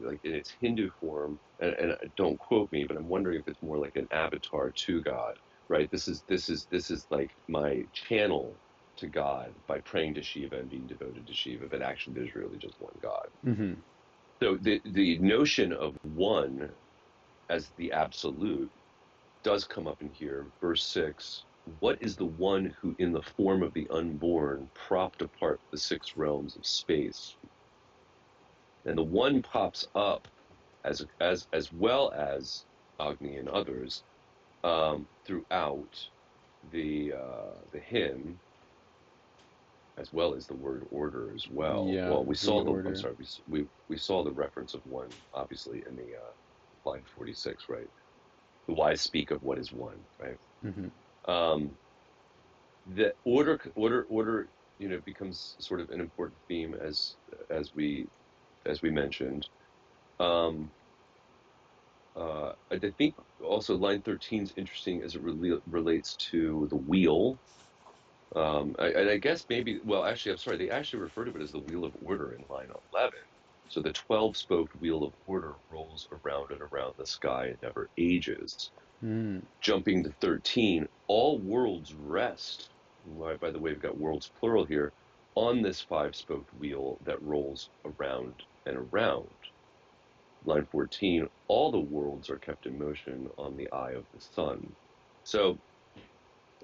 Speaker 2: like in its Hindu form, and don't quote me, but I'm wondering if it's more like an avatar to God, right? This is like my channel to God by praying to Shiva and being devoted to Shiva, but actually there's really just one God.
Speaker 1: Mm-hmm.
Speaker 2: So the notion of one as the absolute does come up in here. Verse 6, what is the one who in the form of the unborn propped apart the six realms of space? And the one pops up as well as Agni and others throughout the hymn, as well as the word order as well.
Speaker 1: Yeah,
Speaker 2: Well,
Speaker 1: the
Speaker 2: I'm
Speaker 1: order.
Speaker 2: sorry, we saw the reference of one obviously in the line 46, right? The wise speak of what is one, right?
Speaker 1: Mm-hmm.
Speaker 2: Um, the order, becomes sort of an important theme as we as we mentioned. Um, I think also line 13 is interesting as it relates to the wheel. And I guess maybe, well, actually, I'm sorry, they actually refer to it as the wheel of order in line 11. So the 12 spoked wheel of order rolls around and around the sky and never ages.
Speaker 1: Mm.
Speaker 2: Jumping to 13, all worlds rest. By the way, we've got worlds plural here, on this five-spoked wheel that rolls around and around. Line 14, all the worlds are kept in motion on the eye of the sun. So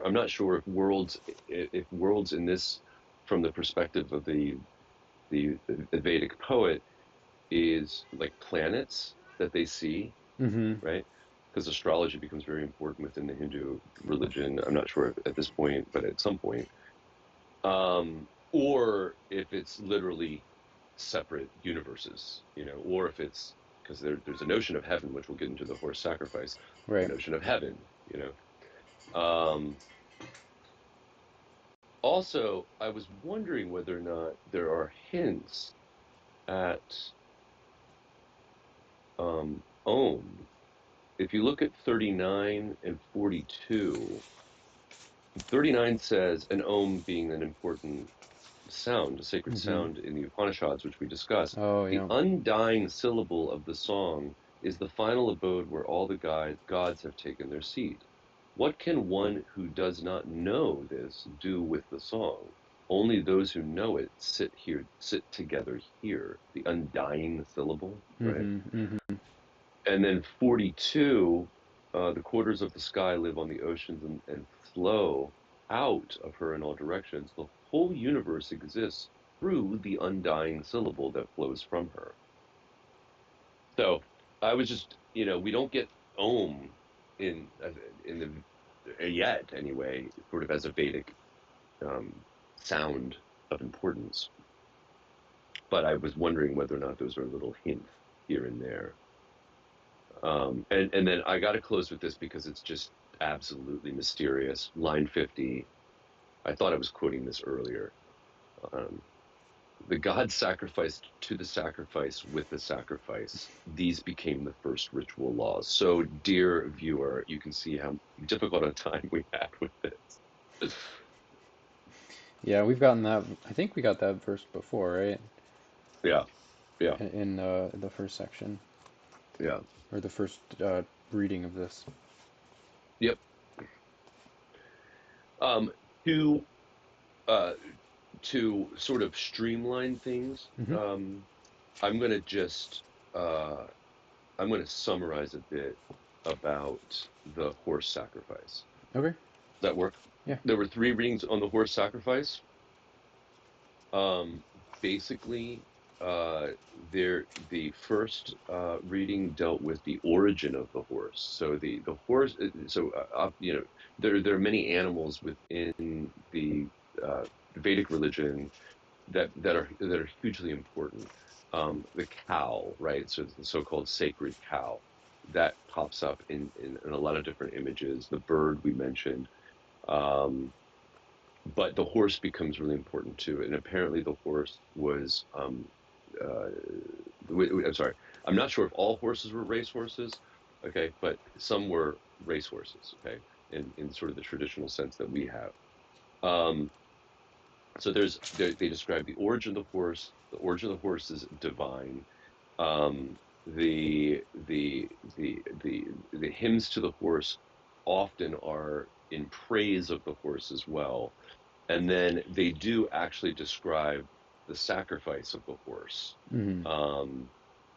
Speaker 2: I'm not sure if worlds in this, from the perspective of the Vedic poet, is like planets that they see,
Speaker 1: Mm-hmm.
Speaker 2: right? Because astrology becomes very important within the Hindu religion. I'm not sure at this point, but at some point. Or if it's literally separate universes, or if it's because there's a notion of heaven, which we'll get into the horse sacrifice, the
Speaker 1: Right.
Speaker 2: notion of heaven, Also, I was wondering whether or not there are hints at Om. If you look at 39 and 42, 39 says an Om being an important sound, a sacred
Speaker 1: Mm-hmm.
Speaker 2: sound in the Upanishads, which we discussed.
Speaker 1: Oh,
Speaker 2: The
Speaker 1: yeah.
Speaker 2: undying syllable of the song is the final abode where all the gods have taken their seat. What can one who does not know this do with the song? Only those who know it sit together here. The undying syllable, right?
Speaker 1: Mm-hmm. Mm-hmm.
Speaker 2: And then 42, the quarters of the sky live on the oceans and flow out of her in all directions. The whole universe exists through the undying syllable that flows from her. So I was just, we don't get Om in in the yet anyway, sort of as a Vedic um, sound of importance. But I was wondering whether or not those are little hints here and there. And then I got to close with this because it's just absolutely mysterious. Line 50. I thought I was quoting this earlier. Um, the gods sacrificed to the sacrifice with the sacrifice. These became the first ritual laws. So, dear viewer, you can see how difficult a time we had with this.
Speaker 1: Yeah, we've gotten that. I think we got that verse before, right?
Speaker 2: Yeah, yeah,
Speaker 1: In the first section
Speaker 2: yeah.
Speaker 1: or the first reading of this.
Speaker 2: Yep. Um, to uh, to sort of streamline things,
Speaker 1: Mm-hmm.
Speaker 2: I'm going to just uh, I'm going to summarize a bit about the horse sacrifice.
Speaker 1: Okay.
Speaker 2: Does that work?
Speaker 1: Yeah.
Speaker 2: There were three readings on the horse sacrifice. Um, Basically, the first reading dealt with the origin of the horse. So the horse. There are many animals within the Vedic religion that are hugely important. The cow, right? So the so-called sacred cow that pops up in a lot of different images. The bird we mentioned, um, but the horse becomes really important too. And apparently, the horse was. Uh, I'm sorry. I'm not sure if all horses were race horses. Okay, but some were race horses. Okay, in sort of the traditional sense that we have. Um, so they describe the origin of the horse. The origin of the horse is divine. The hymns to the horse often are in praise of the horse as well, and then they do actually describe the sacrifice of the horse.
Speaker 1: Mm-hmm.
Speaker 2: Um,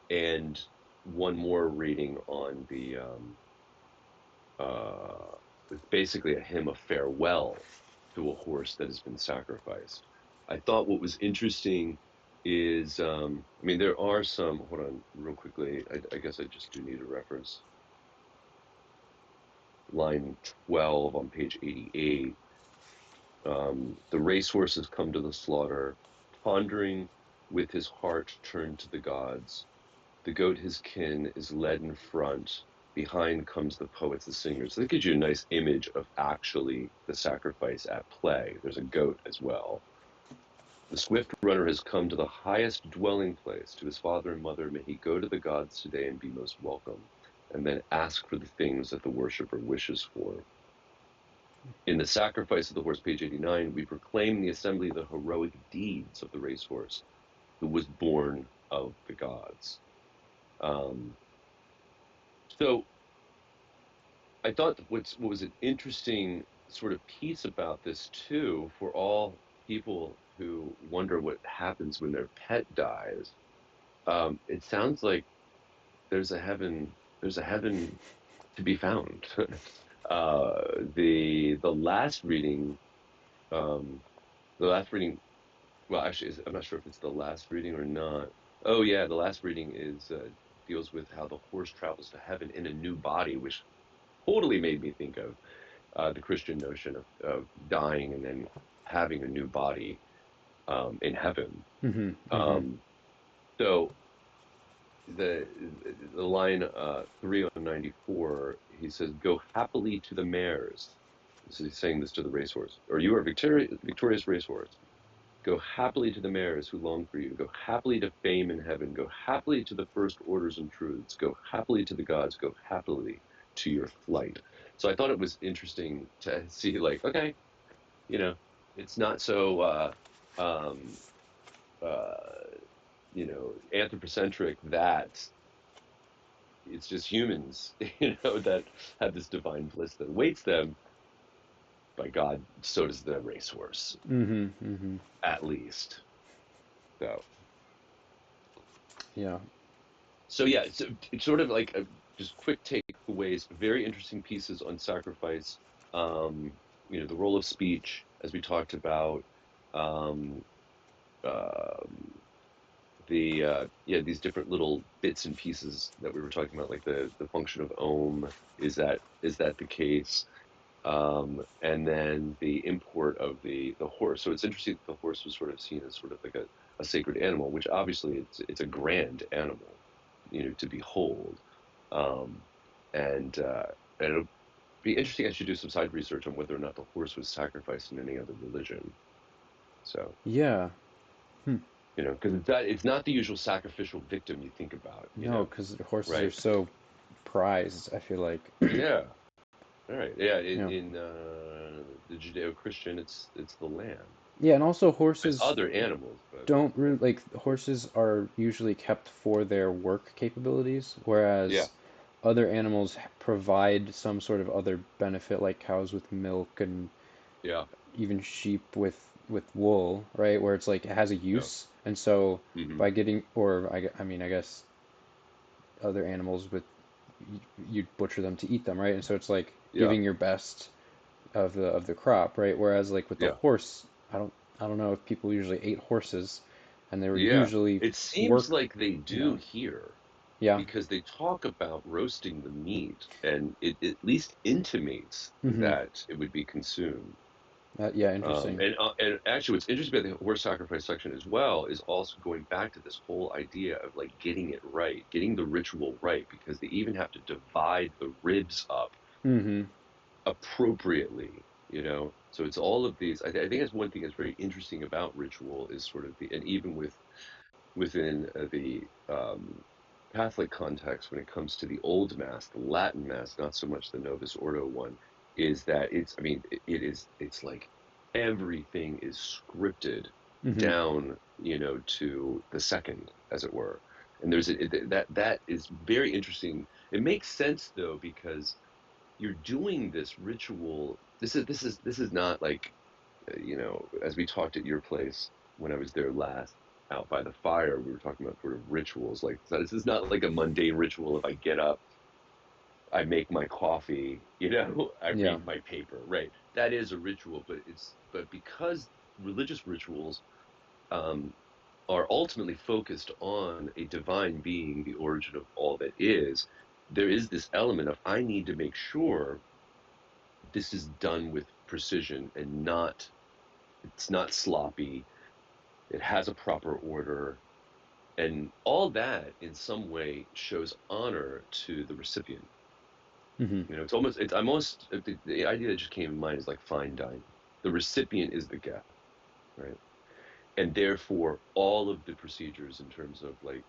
Speaker 2: and one more reading on it's basically a hymn of farewell to a horse that has been sacrificed. I thought what was interesting is, I mean, there are some, hold on real quickly. I guess I just do need a reference. Line 12 on page 88. The racehorses come to the slaughter, pondering with his heart turned to the gods. The goat, his kin, is led in front. Behind comes the poets, the singers. So that gives you a nice image of actually the sacrifice at play. There's a goat as well. The swift runner has come to the highest dwelling place. To his father and mother, may he go to the gods today and be most welcome, and then ask for the things that the worshiper wishes for. In the sacrifice of the horse, page 89, we proclaim the assembly of the heroic deeds of the racehorse, who was born of the gods. Um, so I thought what was an interesting sort of piece about this too, for all people who wonder what happens when their pet dies. It sounds like there's a heaven, there's a heaven to be found. The last reading, um, the last reading. Well, actually, I'm not sure if it's the last reading or not. Oh yeah, the last reading is deals with how the horse travels to heaven in a new body, which totally made me think of the Christian notion of dying and then having a new body in heaven.
Speaker 1: Mm-hmm. Mm-hmm.
Speaker 2: Um, so the the line 3 on 94, he says, "Go happily to the mares." So he's saying this to the racehorse, or you are victorious racehorse. Go happily to the mares who long for you. Go happily to fame in heaven. Go happily to the first orders and truths. Go happily to the gods. Go happily to your flight. So I thought it was interesting to see, like, okay, you know, it's not so, um, uh, anthropocentric that it's just humans, that have this divine bliss that awaits them. By God, so does the racehorse,
Speaker 1: Mm-hmm. Mm-hmm.
Speaker 2: at least. So.
Speaker 1: Yeah.
Speaker 2: So yeah, it's sort of like just quick takeaways, very interesting pieces on sacrifice. Um, the role of speech, as we talked about. Um, um, these different little bits and pieces that we were talking about, like the function of Om. Is that the case? And then the import of the horse. So it's interesting that the horse was sort of seen as sort of like a sacred animal, which obviously it's a grand animal, to behold. Um, and it'll be interesting. I should do some side research on whether or not the horse was sacrificed in any other religion. So,
Speaker 1: Yeah. Hmm.
Speaker 2: because it's not the usual sacrificial victim you think about,
Speaker 1: No, because horses are
Speaker 2: right?
Speaker 1: so prized, I feel like.
Speaker 2: Yeah. All right. Yeah. In,
Speaker 1: Yeah.
Speaker 2: in the Judeo-Christian, it's the lamb.
Speaker 1: Yeah, and also
Speaker 2: There's
Speaker 1: horses
Speaker 2: other animals, but
Speaker 1: don't really like horses are usually kept for their work capabilities,
Speaker 2: yeah,
Speaker 1: whereas other animals provide some sort of other benefit, like cows with milk and
Speaker 2: yeah,
Speaker 1: even sheep with wool, right? Where it's like it has a
Speaker 2: yeah.
Speaker 1: use, and so
Speaker 2: Hmm.
Speaker 1: by getting, or I mean, I guess other animals with you'd butcher them to eat them, right? And so it's like
Speaker 2: Yeah,
Speaker 1: giving your best of the crop, right? Whereas like with the
Speaker 2: yeah,
Speaker 1: horse, I don't know if people usually ate horses, and they were
Speaker 2: yeah.
Speaker 1: usually
Speaker 2: It seems
Speaker 1: work,
Speaker 2: like they
Speaker 1: you
Speaker 2: do
Speaker 1: know.
Speaker 2: here
Speaker 1: Yeah.
Speaker 2: because they talk about roasting the meat, and it at least intimates
Speaker 1: Mm-hmm.
Speaker 2: that it would be consumed.
Speaker 1: Yeah, interesting.
Speaker 2: And actually, what's interesting about the horse sacrifice section as well is also going back to this whole idea of like getting it right, getting the ritual right, because they even have to divide the ribs up
Speaker 1: Mm-hmm.
Speaker 2: appropriately. So it's all of these. I think that's one thing that's very interesting about ritual is sort of and even within the Catholic context, when it comes to the Old Mass, the Latin Mass, not so much the Novus Ordo one, is that I mean, it's like everything is scripted
Speaker 1: Mm-hmm.
Speaker 2: down, to the second, as it were. And that is very interesting. It makes sense though, because you're doing this ritual. This is not like, as we talked at your place when I was there last, out by the fire, we were talking about sort of rituals. Like, so this is not like a mundane ritual. If I get up, I make my coffee, I
Speaker 1: Yeah.
Speaker 2: read my paper, right? That is a ritual, but because religious rituals um, are ultimately focused on a divine being, the origin of all that is, there is this element of I need to make sure this is done with precision and it's not sloppy. It has a proper order, and all that in some way shows honor to the recipient.
Speaker 1: Mm-hmm.
Speaker 2: The idea that just came to mind is like fine dining. The recipient is the guest, right? And therefore all of the procedures in terms of, like,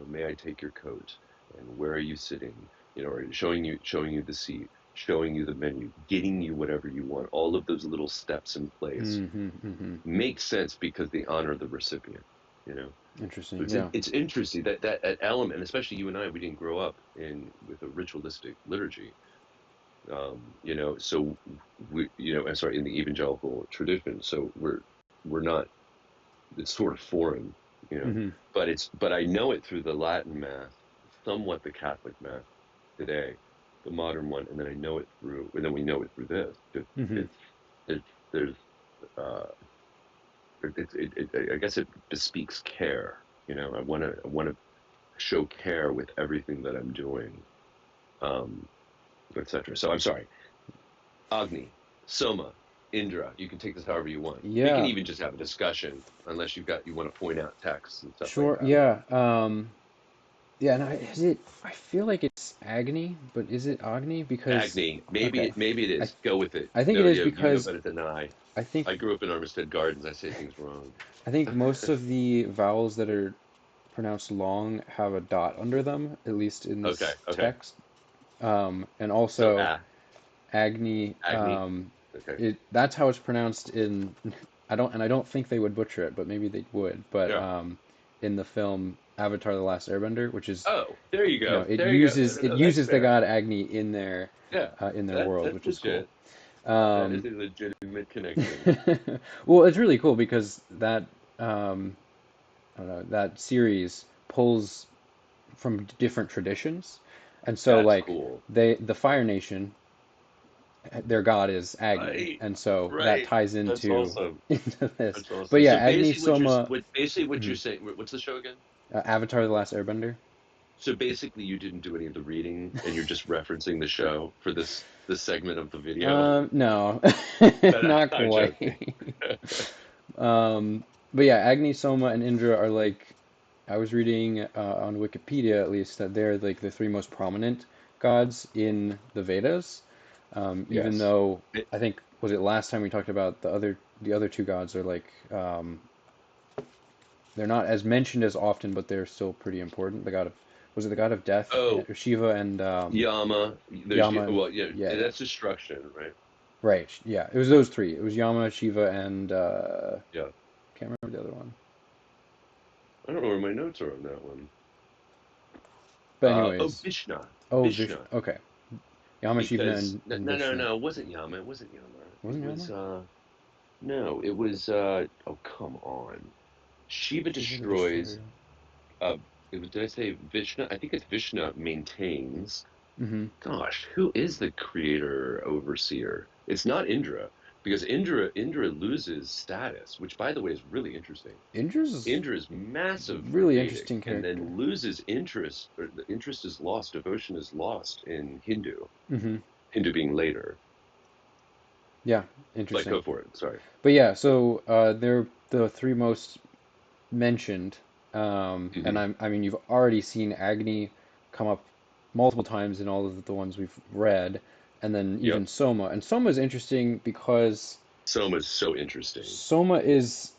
Speaker 2: may I take your coat, and where are you sitting, or showing you the seat, showing you the menu, getting you whatever you want, all of those little steps in place
Speaker 1: Mm-hmm. Mm-hmm.
Speaker 2: make sense because they honor the recipient. You know, so
Speaker 1: Interesting.
Speaker 2: it's
Speaker 1: Yeah.
Speaker 2: it's interesting that element, and especially you and I, we didn't grow up in with a ritualistic liturgy. So I'm sorry, in the evangelical tradition, so we're not, it's sort of foreign, you know,
Speaker 1: Hmm.
Speaker 2: but I know it through the Latin math, somewhat the Catholic math today, the modern one, and then I know it through, and then we know it through this.
Speaker 1: Hmm.
Speaker 2: It's it's there's uh, I guess it bespeaks care. I want to show care with everything that I'm doing, um, etc. So I'm sorry, Agni, Soma, Indra. You can take this however you want. We can
Speaker 1: Yeah,
Speaker 2: even just have a discussion, unless you want to point out texts and stuff like
Speaker 1: sure.
Speaker 2: that.
Speaker 1: Yeah. Yeah, and is it? I feel like it's Agni, but is it Agni? Because
Speaker 2: Agni,
Speaker 1: okay,
Speaker 2: maybe it
Speaker 1: I
Speaker 2: is. Go with it.
Speaker 1: I think it
Speaker 2: No,
Speaker 1: is
Speaker 2: you know
Speaker 1: because
Speaker 2: better than I.
Speaker 1: I think
Speaker 2: I grew up in Armistead Gardens. I say things wrong.
Speaker 1: I think most of the vowels that are pronounced long have a dot under them, at least in
Speaker 2: Okay,
Speaker 1: this
Speaker 2: okay.
Speaker 1: text. And
Speaker 2: So
Speaker 1: also Agni,
Speaker 2: Agni. Okay.
Speaker 1: that's how it's pronounced in. I don't think they would butcher it, but maybe they would. But
Speaker 2: Yeah.
Speaker 1: in the film Avatar: The Last Airbender, which is,
Speaker 2: Oh, there you
Speaker 1: you know,
Speaker 2: go. There you go. No, no,
Speaker 1: it
Speaker 2: no. That's
Speaker 1: uses the
Speaker 2: fair.
Speaker 1: god Agni
Speaker 2: Yeah,
Speaker 1: in their
Speaker 2: that
Speaker 1: world,
Speaker 2: that's
Speaker 1: which is cool.
Speaker 2: legit. That is
Speaker 1: Um,
Speaker 2: a legitimate connection.
Speaker 1: well, it's really cool because that I don't know, that series pulls from different traditions, and so
Speaker 2: That's
Speaker 1: like
Speaker 2: cool.
Speaker 1: the Fire Nation, their god is Agni,
Speaker 2: Right.
Speaker 1: and so that
Speaker 2: Right.
Speaker 1: ties
Speaker 2: That's
Speaker 1: into
Speaker 2: awesome.
Speaker 1: into this.
Speaker 2: That's
Speaker 1: But
Speaker 2: awesome.
Speaker 1: yeah,
Speaker 2: So
Speaker 1: Agni
Speaker 2: basically,
Speaker 1: Soma,
Speaker 2: what you're
Speaker 1: mhm,
Speaker 2: saying. What's the show again?
Speaker 1: Avatar: The Last Airbender.
Speaker 2: So basically, you didn't do any of the reading, and you're just referencing the show for this segment of the video.
Speaker 1: No, not
Speaker 2: I'm joking.
Speaker 1: quite. Um, but yeah, Agni, Soma, and Indra are like, I was reading on Wikipedia at least that they're like the three most prominent gods in the Vedas. Even
Speaker 2: Yes.
Speaker 1: though I think was it last time we talked about the other two gods are like they're not as mentioned as often, but they're still pretty important. The god of was it the god of death,
Speaker 2: Oh,
Speaker 1: Shiva and
Speaker 2: Yama.
Speaker 1: Yama and
Speaker 2: Well, yeah,
Speaker 1: yeah, yeah.
Speaker 2: that's destruction, right?
Speaker 1: Right. Yeah, it was those three. It was Yama, Shiva, and
Speaker 2: Yeah.
Speaker 1: can't remember the other one.
Speaker 2: I don't know where my notes are on that one.
Speaker 1: But
Speaker 2: Oh,
Speaker 1: anyways,
Speaker 2: Vishnu.
Speaker 1: oh Vishnu.
Speaker 2: Vishnu.
Speaker 1: Okay, Yama, Shiva,
Speaker 2: Because no,
Speaker 1: and
Speaker 2: no, no,
Speaker 1: Vishnu.
Speaker 2: no, it wasn't Yama. It wasn't Yama. It
Speaker 1: Wasn't
Speaker 2: was
Speaker 1: Yama?
Speaker 2: no, it was oh, come on. Shiva
Speaker 1: Shiva the
Speaker 2: destroys
Speaker 1: Destroyer.
Speaker 2: uh did I say Vishnu? I think it's Vishnu maintains.
Speaker 1: Mm-hmm.
Speaker 2: Gosh, who is the creator overseer? It's not Indra, because Indra loses status, which by the way is really interesting.
Speaker 1: Indra's
Speaker 2: Indra is massive for
Speaker 1: really
Speaker 2: Vedic
Speaker 1: interesting
Speaker 2: and
Speaker 1: character.
Speaker 2: then loses interest, or the interest is lost, devotion is lost in Hindu,
Speaker 1: Mm-hmm.
Speaker 2: Hindu being later.
Speaker 1: Yeah,
Speaker 2: But
Speaker 1: interesting.
Speaker 2: go for it. Sorry.
Speaker 1: But yeah, so they're the three most mentioned, and
Speaker 2: Hmm.
Speaker 1: I mean you've already seen Agni come up multiple times in all of the ones we've read, and then
Speaker 2: Yep.
Speaker 1: even Soma. And Soma is interesting because
Speaker 2: Soma is so interesting.
Speaker 1: Soma is,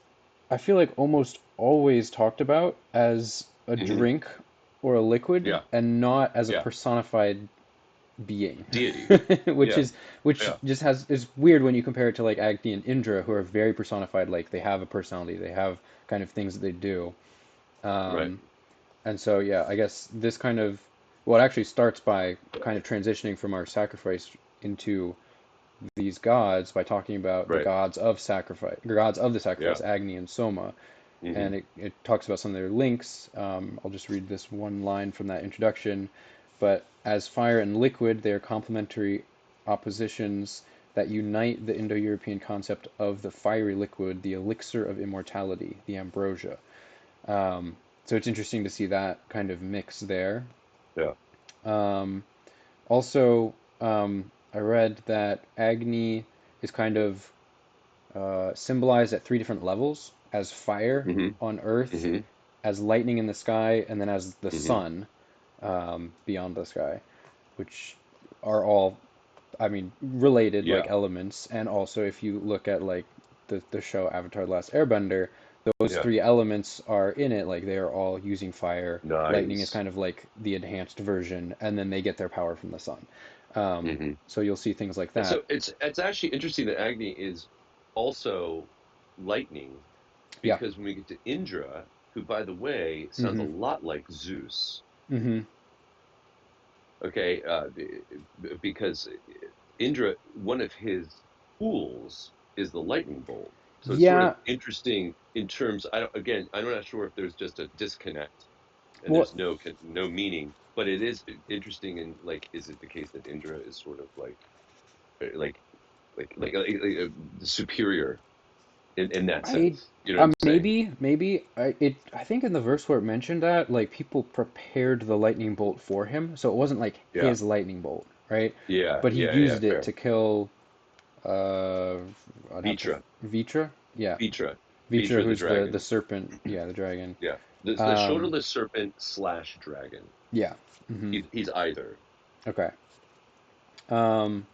Speaker 1: I feel like, almost always talked about as a
Speaker 2: Hmm.
Speaker 1: drink or a liquid
Speaker 2: Yeah.
Speaker 1: and not as a
Speaker 2: Yeah.
Speaker 1: personified being.
Speaker 2: Deity.
Speaker 1: which
Speaker 2: Yeah.
Speaker 1: is which
Speaker 2: Yeah.
Speaker 1: just has is weird when you compare it to like Agni and Indra, who are very personified, like they have a personality, they have kind of things that they do.
Speaker 2: Right.
Speaker 1: Um, and so yeah, I guess this kind of well, it actually starts by kind of transitioning from our sacrifice into these gods by talking about the
Speaker 2: Right.
Speaker 1: gods of sacrifice, gods of the
Speaker 2: Yeah.
Speaker 1: sacrifice, Agni and Soma,
Speaker 2: Hmm.
Speaker 1: and it talks about some of their links. I'll just read this one line from that introduction. But as fire and liquid, they are complementary oppositions that unite the Indo-European concept of the fiery liquid, the elixir of immortality, the ambrosia. So it's interesting to see that kind of mix there.
Speaker 2: Yeah.
Speaker 1: Um, also, I read that Agni is kind of symbolized at three different levels as fire
Speaker 2: Hmm.
Speaker 1: on Earth,
Speaker 2: Hmm.
Speaker 1: as lightning in the sky, and then as the
Speaker 2: Hmm.
Speaker 1: sun beyond the sky, which are all, I mean, related like
Speaker 2: Yeah.
Speaker 1: elements. And also, if you look at like the show Avatar: The Last Airbender, those
Speaker 2: Yeah.
Speaker 1: three elements are in it. Like they are all using fire. Lightning is
Speaker 2: Nice.
Speaker 1: kind of like the enhanced version, and then they get their power from the sun.
Speaker 2: Hmm.
Speaker 1: So you'll see things like
Speaker 2: And
Speaker 1: that.
Speaker 2: so it's actually interesting that Agni is also lightning,
Speaker 1: Yeah.
Speaker 2: because when we get to Indra, who by the way sounds a
Speaker 1: Mm-hmm.
Speaker 2: lot like Zeus,
Speaker 1: Mm-hmm.
Speaker 2: Okay, because Indra, one of his tools is the lightning bolt. So it's sort of
Speaker 1: Yeah,
Speaker 2: interesting in terms. I'm not sure if there's just a disconnect and
Speaker 1: well,
Speaker 2: there's no meaning, but it is interesting. And like, is it the case that Indra is sort of uh, like superior in that
Speaker 1: I
Speaker 2: sense? You know what I'm saying?
Speaker 1: maybe I think in the verse where it mentioned that, like, people prepared the lightning bolt for him, so it wasn't like
Speaker 2: Yeah,
Speaker 1: his lightning bolt, right?
Speaker 2: yeah,
Speaker 1: But he
Speaker 2: yeah, yeah.
Speaker 1: used it
Speaker 2: Fair.
Speaker 1: to kill uh I'd have to
Speaker 2: Vitra,
Speaker 1: Vitra? Yeah.
Speaker 2: Vitra,
Speaker 1: Vitra,
Speaker 2: Vitra the
Speaker 1: who's the
Speaker 2: dragon.
Speaker 1: serpent, yeah, the dragon.
Speaker 2: Yeah, the
Speaker 1: Um
Speaker 2: shoulderless serpent slash dragon.
Speaker 1: yeah. hmm
Speaker 2: He's either.
Speaker 1: Okay. Um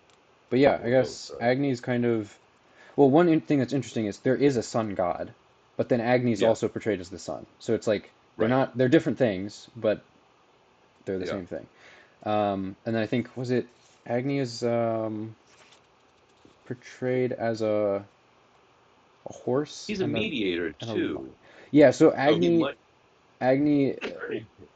Speaker 1: but yeah, I
Speaker 2: Or both,
Speaker 1: guess
Speaker 2: sorry.
Speaker 1: Agni's kind of, well, thing that's interesting is there is a sun god, but then Agni's
Speaker 2: Yeah,
Speaker 1: also portrayed as the sun. So it's like
Speaker 2: right.
Speaker 1: they're different things, but they're the
Speaker 2: Yeah.
Speaker 1: same thing. And then I think, was it Agni is portrayed as a horse
Speaker 2: He's a mediator
Speaker 1: and a
Speaker 2: too.
Speaker 1: yeah. So
Speaker 2: Oh, he
Speaker 1: Agni
Speaker 2: might.
Speaker 1: Agni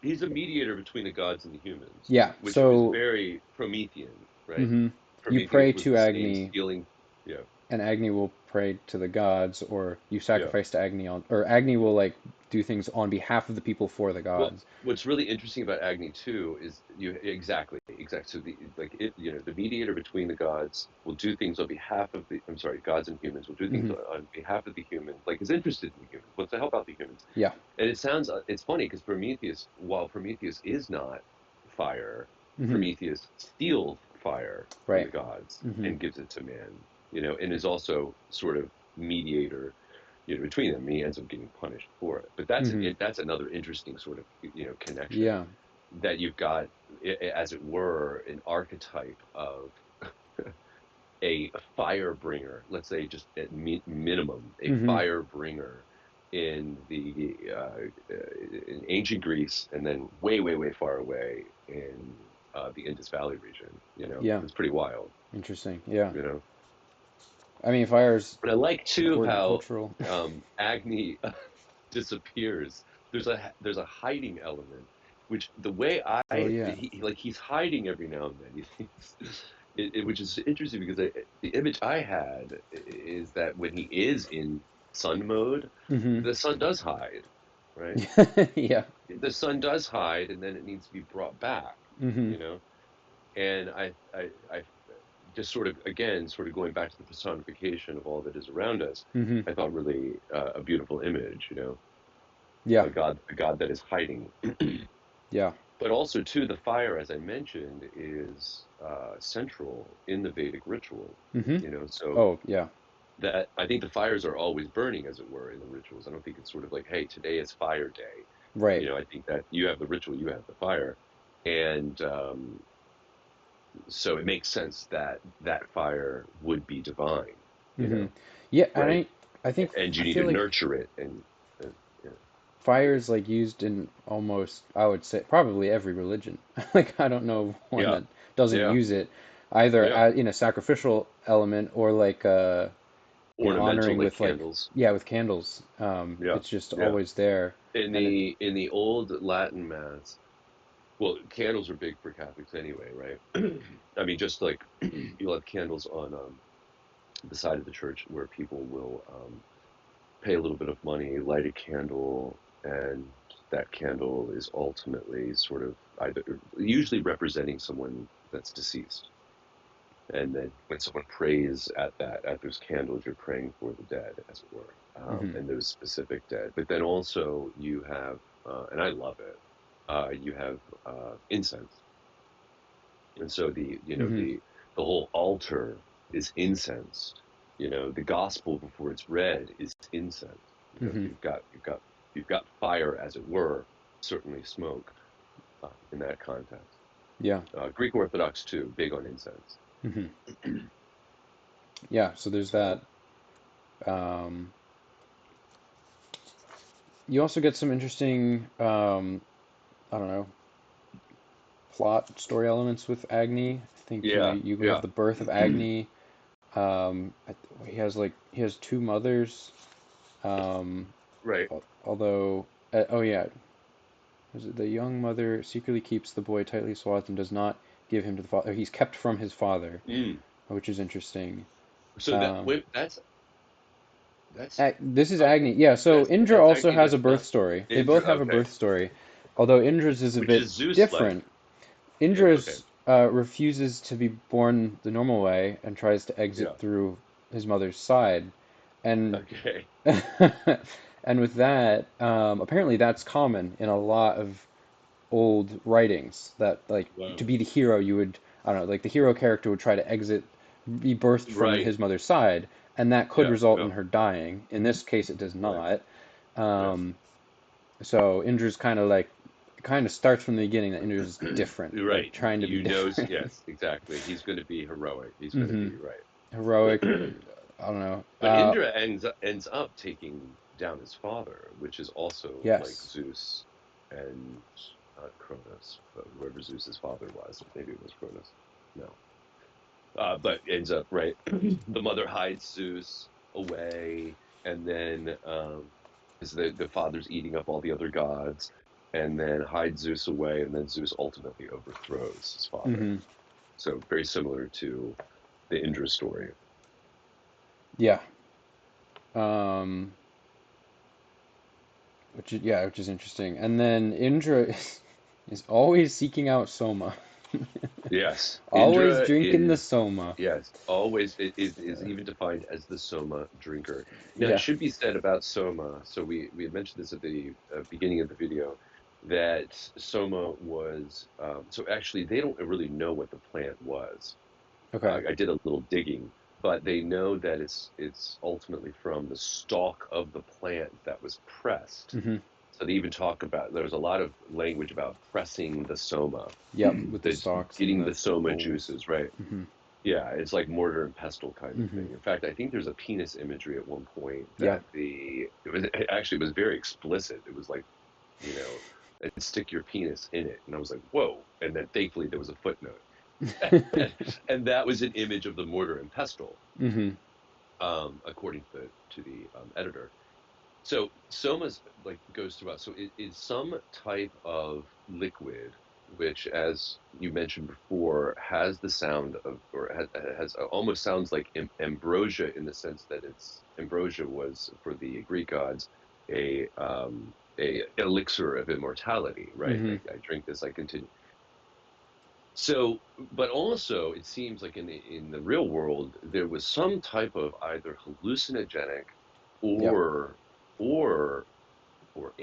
Speaker 2: He's a mediator between the gods and the humans,
Speaker 1: yeah.
Speaker 2: which was
Speaker 1: So
Speaker 2: very Promethean, right?
Speaker 1: hmm you pray
Speaker 2: Prometheus was
Speaker 1: to
Speaker 2: the same
Speaker 1: Agni,
Speaker 2: stealing. Yeah,
Speaker 1: and Agni will pray to the gods, or you
Speaker 2: yeah.
Speaker 1: sacrifice to Agni or Agni will like do things on behalf of the people for the
Speaker 2: Well,
Speaker 1: gods.
Speaker 2: what's really interesting about Agni too is exactly. So the mediator between the gods will do things on behalf of the. I'm sorry, gods and humans will do things
Speaker 1: hmm
Speaker 2: on behalf of the humans, like is interested in the humans, wants to help out the humans.
Speaker 1: Yeah.
Speaker 2: And it's funny because Prometheus, while Prometheus is not fire,
Speaker 1: hmm
Speaker 2: Prometheus steals fire from
Speaker 1: Right.
Speaker 2: the gods
Speaker 1: hmm
Speaker 2: and gives it to man, and is also sort of mediator, between them. And he ends up getting punished for it. But
Speaker 1: hmm
Speaker 2: that's another interesting sort of, connection
Speaker 1: Yeah.
Speaker 2: that you've got, as it were, an archetype of a fire bringer, let's say just at minimum, a
Speaker 1: hmm
Speaker 2: fire bringer in the in ancient Greece, and then way, way, way far away in the Indus Valley region.
Speaker 1: Yeah.
Speaker 2: It's pretty wild.
Speaker 1: Interesting. Yeah.
Speaker 2: You know,
Speaker 1: I mean, fire's
Speaker 2: but I like too
Speaker 1: important
Speaker 2: how
Speaker 1: cultural.
Speaker 2: Agni disappears. There's a hiding element, which the way
Speaker 1: Oh yeah.
Speaker 2: he's hiding every now and then. Which is interesting because the image I had is that when he is in sun mode,
Speaker 1: hmm
Speaker 2: the sun does hide, right?
Speaker 1: Yeah.
Speaker 2: The sun does hide, and then it needs to be brought back,
Speaker 1: hmm
Speaker 2: you know. And I just sort of, again, sort of going back to the personification of all that is around us.
Speaker 1: hmm
Speaker 2: I thought really a beautiful image,
Speaker 1: Yeah.
Speaker 2: a god that is hiding.
Speaker 1: Yeah.
Speaker 2: But also, too, the fire, as I mentioned, is central in the Vedic ritual.
Speaker 1: hmm
Speaker 2: So
Speaker 1: Oh yeah.
Speaker 2: that I think the fires are always burning, as it were, in the rituals. I don't think it's sort of like, hey, today is fire day.
Speaker 1: Right.
Speaker 2: I think that you have the ritual, you have the fire, and so it makes sense that that fire would be divine.
Speaker 1: hmm Yeah, and
Speaker 2: Right?
Speaker 1: I think
Speaker 2: And you
Speaker 1: I
Speaker 2: need
Speaker 1: feel
Speaker 2: to
Speaker 1: like
Speaker 2: nurture it, and yeah,
Speaker 1: fire is like used in almost, I would say, probably every religion. Like, I don't know one
Speaker 2: yeah,
Speaker 1: that doesn't
Speaker 2: yeah,
Speaker 1: use it either
Speaker 2: yeah.
Speaker 1: in a sacrificial element or like
Speaker 2: Ornamental
Speaker 1: honoring
Speaker 2: like
Speaker 1: with like,
Speaker 2: candles.
Speaker 1: yeah, with candles.
Speaker 2: Yeah,
Speaker 1: It's just
Speaker 2: yeah.
Speaker 1: always there,
Speaker 2: In
Speaker 1: and it.
Speaker 2: the old Latin mass, well, candles are big for Catholics anyway, right? I mean, just like you'll have candles on the side of the church where people will pay a little bit of money, light a candle, and that candle is ultimately sort of either usually representing someone that's deceased. And then when someone prays at those candles, you're praying for the dead, as it were,
Speaker 1: hmm
Speaker 2: and those specific dead. But then also you have, and I love it. You have incense, and so
Speaker 1: hmm
Speaker 2: the whole altar is incensed. The gospel before it's read is incense.
Speaker 1: hmm
Speaker 2: You've got fire, as it were, certainly smoke in that context.
Speaker 1: Yeah.
Speaker 2: Greek Orthodox too, big on incense.
Speaker 1: hmm Yeah. So there's that.
Speaker 2: So
Speaker 1: Um, you also get some interesting, I don't know, plot story elements with Agni. I think
Speaker 2: yeah,
Speaker 1: you have
Speaker 2: yeah.
Speaker 1: the birth of Agni. He has two mothers. Um,
Speaker 2: Right.
Speaker 1: although oh yeah, The young mother secretly keeps the boy tightly swathed and does not give him to the father. He's kept from his father,
Speaker 2: Mm.
Speaker 1: which is interesting.
Speaker 2: So that
Speaker 1: Um,
Speaker 2: wait, that's
Speaker 1: this is
Speaker 2: uh,
Speaker 1: Agni. Yeah, so Indra
Speaker 2: that's
Speaker 1: also
Speaker 2: Agni.
Speaker 1: has a
Speaker 2: That's
Speaker 1: birth
Speaker 2: not
Speaker 1: story. They
Speaker 2: Indra.
Speaker 1: both have a
Speaker 2: Okay,
Speaker 1: birth story, although Indra's is a
Speaker 2: which
Speaker 1: bit
Speaker 2: is Zeus like?
Speaker 1: different.
Speaker 2: Yeah. Okay.
Speaker 1: Indra's refuses to be born the normal way and tries to exit
Speaker 2: Yeah.
Speaker 1: through his mother's side, and
Speaker 2: Okay.
Speaker 1: and with that, apparently that's common in a lot of old writings. That like to
Speaker 2: Wow.
Speaker 1: be the hero, you would I don't know, like the hero character would try to exit, be birthed from
Speaker 2: Right.
Speaker 1: his mother's side, and that could
Speaker 2: Yeah.
Speaker 1: result
Speaker 2: Yeah.
Speaker 1: in her dying. In this case, it does
Speaker 2: Right.
Speaker 1: not.
Speaker 2: Yeah.
Speaker 1: Um, so Indra's kind of starts from the beginning that Indra's different,
Speaker 2: You're
Speaker 1: like
Speaker 2: right.
Speaker 1: trying to be
Speaker 2: You knows.
Speaker 1: different.
Speaker 2: Yes. Exactly. He's going to be heroic. He's going to
Speaker 1: hmm
Speaker 2: be
Speaker 1: Heroic.
Speaker 2: right.
Speaker 1: I don't know.
Speaker 2: But Indra ends up taking down his father, which is also like
Speaker 1: Yes.
Speaker 2: Zeus and not Cronus, but whoever Zeus's father was. Maybe it was Cronus. No. But ends up right. The mother hides Zeus away, and then is the father's eating up all the other gods, and then hides Zeus away, and then Zeus ultimately overthrows his father.
Speaker 1: hmm
Speaker 2: So very similar to the Indra story.
Speaker 1: Yeah. Um, which is interesting. And then Indra is always seeking out Soma.
Speaker 2: Yes,
Speaker 1: Always
Speaker 2: Indra
Speaker 1: drinking the
Speaker 2: is
Speaker 1: Soma.
Speaker 2: yes, always is even defined as the Soma drinker. Now, it
Speaker 1: Yeah.
Speaker 2: should be said about Soma. So we had mentioned this at the beginning of the video that Soma was. So actually, they don't really know what the plant was.
Speaker 1: Okay.
Speaker 2: I did a little digging, but they know that it's ultimately from the stalk of the plant that was pressed.
Speaker 1: hmm
Speaker 2: So they even talk about there's a lot of language about pressing the soma,
Speaker 1: Yep, with the
Speaker 2: that's
Speaker 1: stalks and
Speaker 2: getting
Speaker 1: the
Speaker 2: the soma
Speaker 1: poles.
Speaker 2: juices, right?
Speaker 1: hmm
Speaker 2: Yeah, it's like mortar and pestle kind of
Speaker 1: hmm
Speaker 2: thing. In fact, I think there's a penis imagery at one point that
Speaker 1: Yep.
Speaker 2: it actually was very explicit. It was like, you know, and stick your penis in it. And I was like, whoa. And then thankfully there was a footnote. And that was an image of the mortar and pestle,
Speaker 1: hmm
Speaker 2: according to the editor. So soma's like goes throughout. So it is some type of liquid, which, as you mentioned before, has the sound of, or has almost sounds like ambrosia in the sense that it's ambrosia was for the Greek gods a elixir of immortality, right?
Speaker 1: hmm
Speaker 2: I drink this, I continue. So, but also it seems like in the real world there was some type of either hallucinogenic
Speaker 1: Yep.
Speaker 2: or or or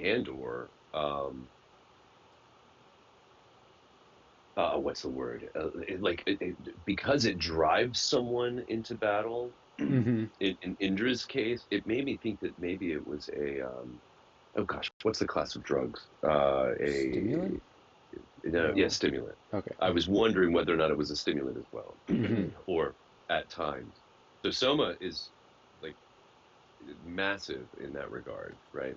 Speaker 2: what's the word because it drives someone into battle.
Speaker 1: hmm
Speaker 2: In Indra's case, it made me think that maybe it was a oh gosh, what's the class of drugs? A
Speaker 1: Stimulant?
Speaker 2: no, yeah,
Speaker 1: No.
Speaker 2: stimulant.
Speaker 1: Okay.
Speaker 2: I was wondering whether or not it was a stimulant as well,
Speaker 1: hmm
Speaker 2: or at times. So Soma is like massive in that regard, right?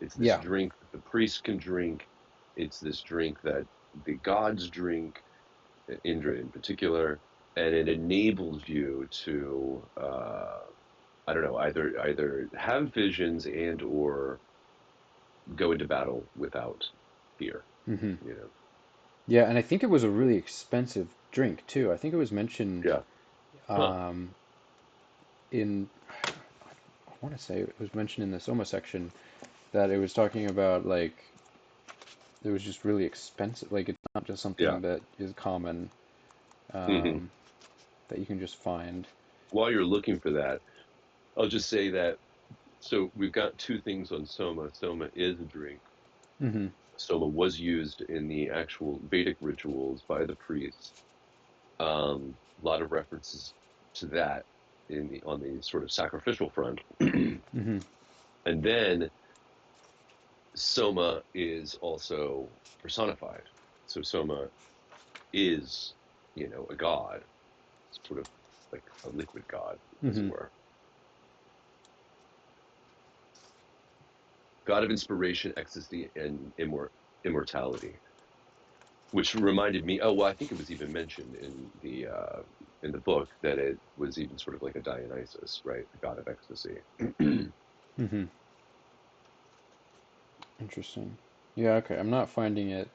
Speaker 2: It's this
Speaker 1: Yeah.
Speaker 2: drink that the priest can drink. It's this drink that the gods drink, Indra in particular, and it enables you to, I don't know, either have visions and or go into battle without fear.
Speaker 1: hmm
Speaker 2: You know,
Speaker 1: Yeah, and I think it was a really expensive drink too. I think it was mentioned
Speaker 2: yeah, huh,
Speaker 1: um, in, I want to say it was mentioned in the Soma section that it was talking about like it was just really expensive. Like it's not just
Speaker 2: yeah.
Speaker 1: something that is common
Speaker 2: Hmm.
Speaker 1: um, that you can just find.
Speaker 2: While you're looking for that, I'll just say that. So we've got two things on Soma. Soma is a drink.
Speaker 1: hmm
Speaker 2: Soma was used in the actual Vedic rituals by the priests. A lot of references to that in the on the sort of sacrificial front.
Speaker 1: hmm
Speaker 2: And then Soma is also personified. So Soma is, a god, sort of like a liquid god, as it
Speaker 1: hmm
Speaker 2: were. God of inspiration, ecstasy, and immortality. Which reminded me, oh well, I think it was even mentioned in the book that it was even sort of like a Dionysus, right? The god of ecstasy.
Speaker 1: hmm Interesting. Yeah, okay. I'm not finding it.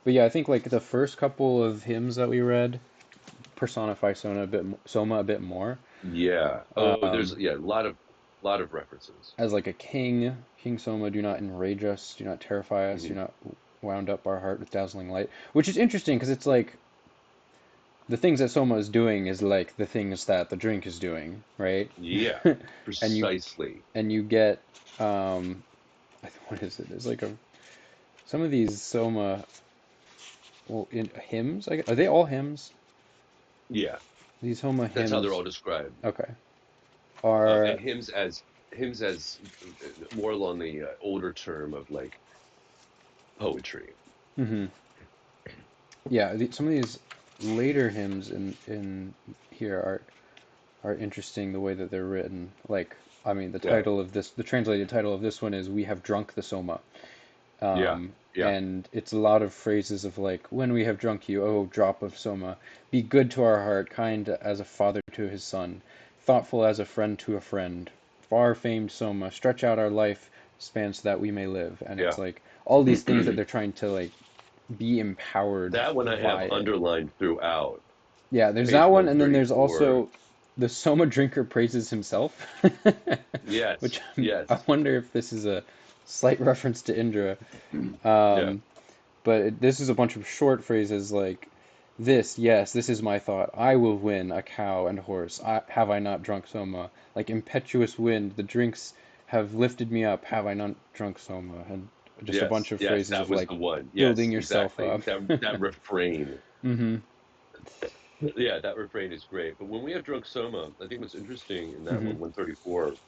Speaker 1: But yeah, I think like the first couple of hymns that we read personify Soma a bit more.
Speaker 2: Yeah. Oh, there's
Speaker 1: Um,
Speaker 2: yeah, a lot of references.
Speaker 1: as like a king, King Soma, do not enrage us, do not terrify us, do
Speaker 2: Hmm.
Speaker 1: not wound up our heart with dazzling light. Which is interesting because it's like the things that Soma is doing is like the things that the drink is doing, right?
Speaker 2: Yeah,
Speaker 1: and you
Speaker 2: precisely.
Speaker 1: and you get what is it? There's like a some of these Soma well in hymns. Are they all hymns?
Speaker 2: Yeah,
Speaker 1: These Soma
Speaker 2: that's how they're
Speaker 1: hymns,
Speaker 2: all described.
Speaker 1: okay,
Speaker 2: And
Speaker 1: are
Speaker 2: hymns as more along the older term of like poetry.
Speaker 1: hmm yeah. Some of these later hymns in here are interesting the way that they're written. Like, I mean,
Speaker 2: Yeah,
Speaker 1: the translated title of this one is "We Have Drunk the Soma."
Speaker 2: yeah, yeah,
Speaker 1: And it's a lot of phrases of like, when we have drunk you, oh drop of Soma, be good to our heart, kind as a father to his son, thoughtful as a friend to a friend, far famed Soma, stretch out our life span so that we may live. And it's
Speaker 2: yeah.
Speaker 1: like all these things that they're trying to like be empowered
Speaker 2: That one I have
Speaker 1: by it.
Speaker 2: underlined throughout,
Speaker 1: Yeah, there's that
Speaker 2: page
Speaker 1: one, and then there's
Speaker 2: 134.
Speaker 1: also the Soma drinker praises himself,
Speaker 2: Yes,
Speaker 1: which I
Speaker 2: yes.
Speaker 1: wonder if this is a slight reference to Indra.
Speaker 2: Yeah,
Speaker 1: Um, this is a bunch of short phrases like this, yes, this is my thought. I will win a cow and horse. Have I not drunk Soma? Like impetuous wind, the drinks have lifted me up. Have I not drunk Soma? And just a bunch
Speaker 2: yes,
Speaker 1: of
Speaker 2: yes,
Speaker 1: phrases
Speaker 2: that
Speaker 1: of
Speaker 2: was
Speaker 1: like
Speaker 2: the one.
Speaker 1: building
Speaker 2: Yes,
Speaker 1: yourself
Speaker 2: exactly.
Speaker 1: up.
Speaker 2: That refrain.
Speaker 1: hmm
Speaker 2: Yeah, that refrain is great. But when we have drunk Soma, I think what's interesting in that
Speaker 1: hmm
Speaker 2: one, 134,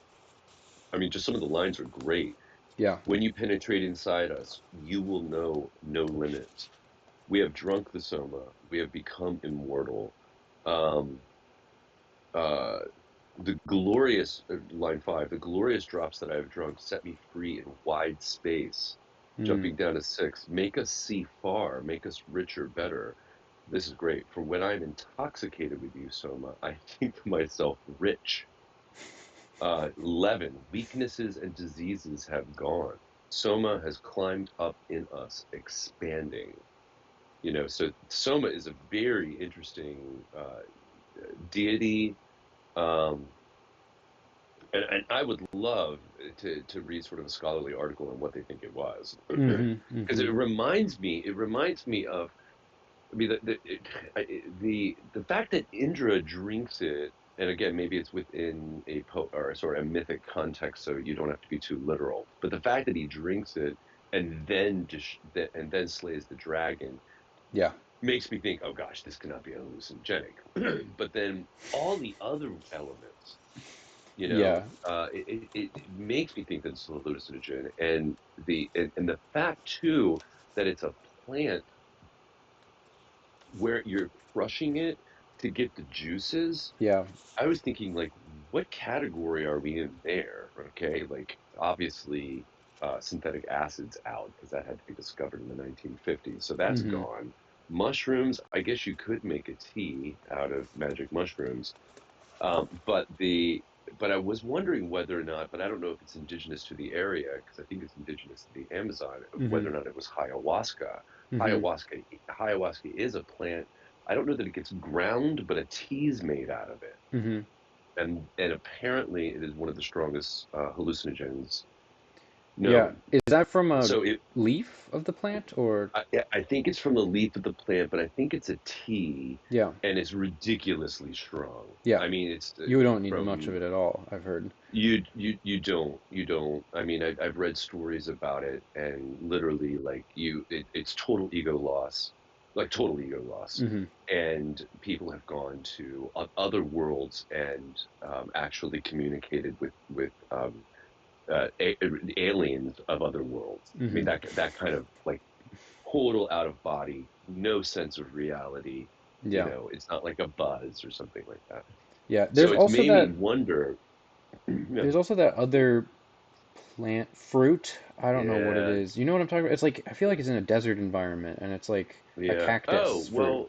Speaker 2: I mean, just some of the lines are great.
Speaker 1: Yeah.
Speaker 2: When you penetrate inside us, you will know no limits. We have drunk the Soma. We have become immortal. Um, uh, the glorious, line 5, the glorious drops that I have drunk set me free in wide space.
Speaker 1: Mm.
Speaker 2: Jumping down to 6, make us see far, make us richer, better. This is great. For when I'm intoxicated with you, Soma, I think to myself, rich. 11, weaknesses and diseases have gone. Soma has climbed up in us, expanding. So Soma is a very interesting deity. Um, and I would love to read sort of a scholarly article on what they think it was,
Speaker 1: hmm
Speaker 2: because
Speaker 1: hmm
Speaker 2: it reminds me of. I mean, the fact that Indra drinks it, and again, maybe it's within or sort of a mythic context, so you don't have to be too literal. But the fact that he drinks it and then slays the dragon
Speaker 1: Yeah.
Speaker 2: makes me think, oh gosh, this cannot be hallucinogenic. But then all the other elements,
Speaker 1: Yeah.
Speaker 2: it makes me think that it's a hallucinogen, and the fact too that it's a plant where you're crushing it to get the juices.
Speaker 1: Yeah.
Speaker 2: I was thinking, like, what category are we in there? Okay, like obviously, synthetic acids out because that had to be discovered in the 1950s, so that's
Speaker 1: hmm
Speaker 2: gone. Mushrooms, I guess you could make a tea out of magic mushrooms, but I was wondering whether or not, but I don't know if it's indigenous to the area because I think it's indigenous to the Amazon, of
Speaker 1: hmm
Speaker 2: whether or not it was ayahuasca.
Speaker 1: hmm
Speaker 2: Ayahuasca is a plant. I don't know that it gets ground, but a tea's made out of it,
Speaker 1: hmm
Speaker 2: and apparently it is one of the strongest hallucinogens
Speaker 1: Yeah.
Speaker 2: known.
Speaker 1: Is that from a
Speaker 2: So
Speaker 1: leaf of the plant or?
Speaker 2: I think it's from the leaf of the plant, but I think it's a tea,
Speaker 1: Yeah.
Speaker 2: and it's ridiculously strong.
Speaker 1: Yeah.
Speaker 2: I mean, it's
Speaker 1: You don't need much of
Speaker 2: from
Speaker 1: it at all, I've heard.
Speaker 2: you don't. I mean, I've read stories about it, and literally, like it's total ego loss, like total ego loss,
Speaker 1: hmm
Speaker 2: and people have gone to other worlds and actually communicated with aliens of other worlds. I mean,
Speaker 1: hmm
Speaker 2: that kind of like total out of body, no sense of reality.
Speaker 1: Yeah.
Speaker 2: It's not like a buzz or something like that.
Speaker 1: Yeah.
Speaker 2: So it's made me wonder. Yeah,
Speaker 1: There's also that other plant fruit. I don't know what it
Speaker 2: yeah,
Speaker 1: is. You know what I'm talking about? It's like I feel like it's in a desert environment and it's like a
Speaker 2: yeah. Oh,
Speaker 1: cactus fruit.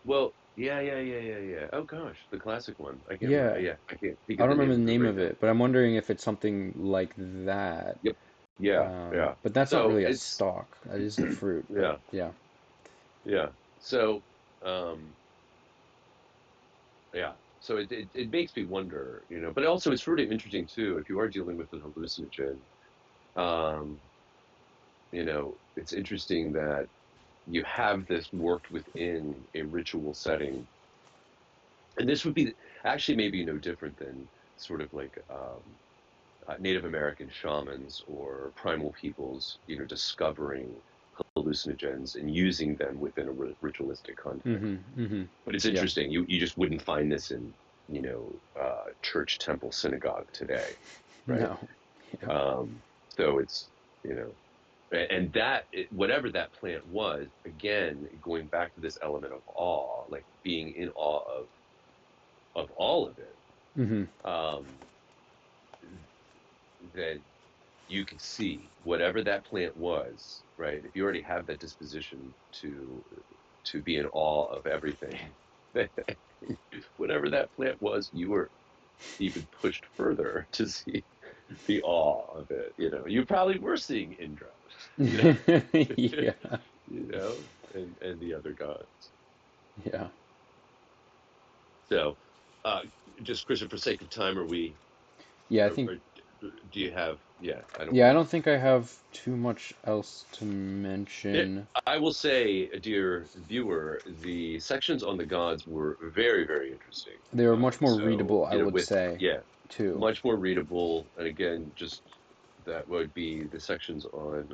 Speaker 2: well, yeah, yeah, yeah, yeah, yeah. Oh gosh, the classic one.
Speaker 1: Yeah.
Speaker 2: Yeah, I can't think
Speaker 1: I
Speaker 2: of
Speaker 1: don't
Speaker 2: the
Speaker 1: remember
Speaker 2: name
Speaker 1: the
Speaker 2: of it
Speaker 1: name
Speaker 2: right
Speaker 1: of
Speaker 2: now.
Speaker 1: it, but I'm wondering if it's something like that.
Speaker 2: Yep. Yeah, yeah.
Speaker 1: But that's not
Speaker 2: So
Speaker 1: really a
Speaker 2: it's
Speaker 1: stalk. That is the fruit, but
Speaker 2: yeah,
Speaker 1: yeah.
Speaker 2: yeah. So um, yeah. So it makes me wonder, but also it's sort of interesting too, if you are dealing with a hallucinogen, um, it's interesting that you have this worked within a ritual setting. And this would be actually maybe no different than sort of like Native American shamans or primal peoples, discovering hallucinogens and using them within a ritualistic context.
Speaker 1: Mm-hmm.
Speaker 2: But it's
Speaker 1: Yeah.
Speaker 2: interesting. You just wouldn't find this in church, temple, synagogue today, right?
Speaker 1: No. Yeah.
Speaker 2: So it's you know, and whatever that plant was, again, going back to this element of awe, like being in awe of all of it,
Speaker 1: Mm-hmm.
Speaker 2: um, that you could see whatever that plant was, right? If you already have that disposition to be in awe of everything, whatever that plant was, you were even pushed further to see the awe of it. You probably were seeing Indra, you know,
Speaker 1: Yeah.
Speaker 2: and the other gods.
Speaker 1: Yeah.
Speaker 2: So, uh, just Christian, for sake of time,
Speaker 1: Yeah, I think
Speaker 2: or do you have? Yeah, I don't
Speaker 1: yeah,
Speaker 2: want
Speaker 1: I
Speaker 2: to.
Speaker 1: don't think I have too much else to
Speaker 2: It,
Speaker 1: mention.
Speaker 2: I will say, dear viewer, the sections on the gods were very, very interesting.
Speaker 1: They were much more
Speaker 2: So,
Speaker 1: readable, I would
Speaker 2: with,
Speaker 1: say,
Speaker 2: yeah,
Speaker 1: too.
Speaker 2: much more readable. And again, just that would be the sections on,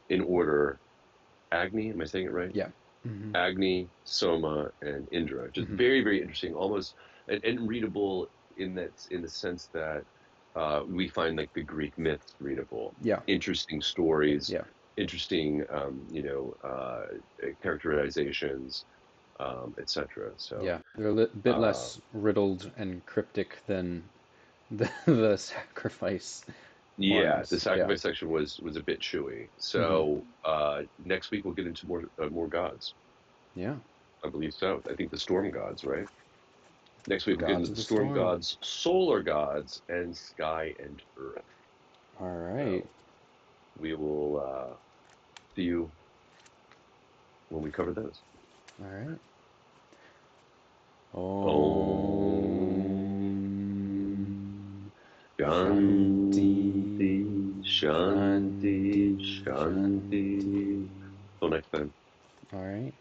Speaker 2: in order, Agni, am I saying it right?
Speaker 1: Yeah. Mm-hmm.
Speaker 2: Agni, Soma, and Indra. Just
Speaker 1: Mm-hmm.
Speaker 2: very, very interesting, almost and readable in the sense that we find like the Greek myths readable,
Speaker 1: Yeah.
Speaker 2: interesting stories,
Speaker 1: Yeah.
Speaker 2: interesting characterizations, etc. So
Speaker 1: Yeah. They're a bit
Speaker 2: uh,
Speaker 1: less riddled and cryptic than the sacrifice
Speaker 2: yeah, the
Speaker 1: ones. Yeah.
Speaker 2: sacrifice section was a bit chewy.
Speaker 1: Mm-hmm.
Speaker 2: So next week we'll get into more gods.
Speaker 1: Yeah.
Speaker 2: I believe so. I think the storm gods, right? Next
Speaker 1: The
Speaker 2: week we'll get
Speaker 1: gods
Speaker 2: into
Speaker 1: of
Speaker 2: the
Speaker 1: the
Speaker 2: storm
Speaker 1: storm.
Speaker 2: gods, solar gods, and sky and earth.
Speaker 1: All right.
Speaker 2: So we will see you when we cover those.
Speaker 1: All right.
Speaker 2: Om
Speaker 1: Om
Speaker 2: Shanti
Speaker 1: Shanti
Speaker 2: Shanti
Speaker 1: Shanti
Speaker 2: Shanti.
Speaker 1: Shanti.
Speaker 2: Till next time.
Speaker 1: All right.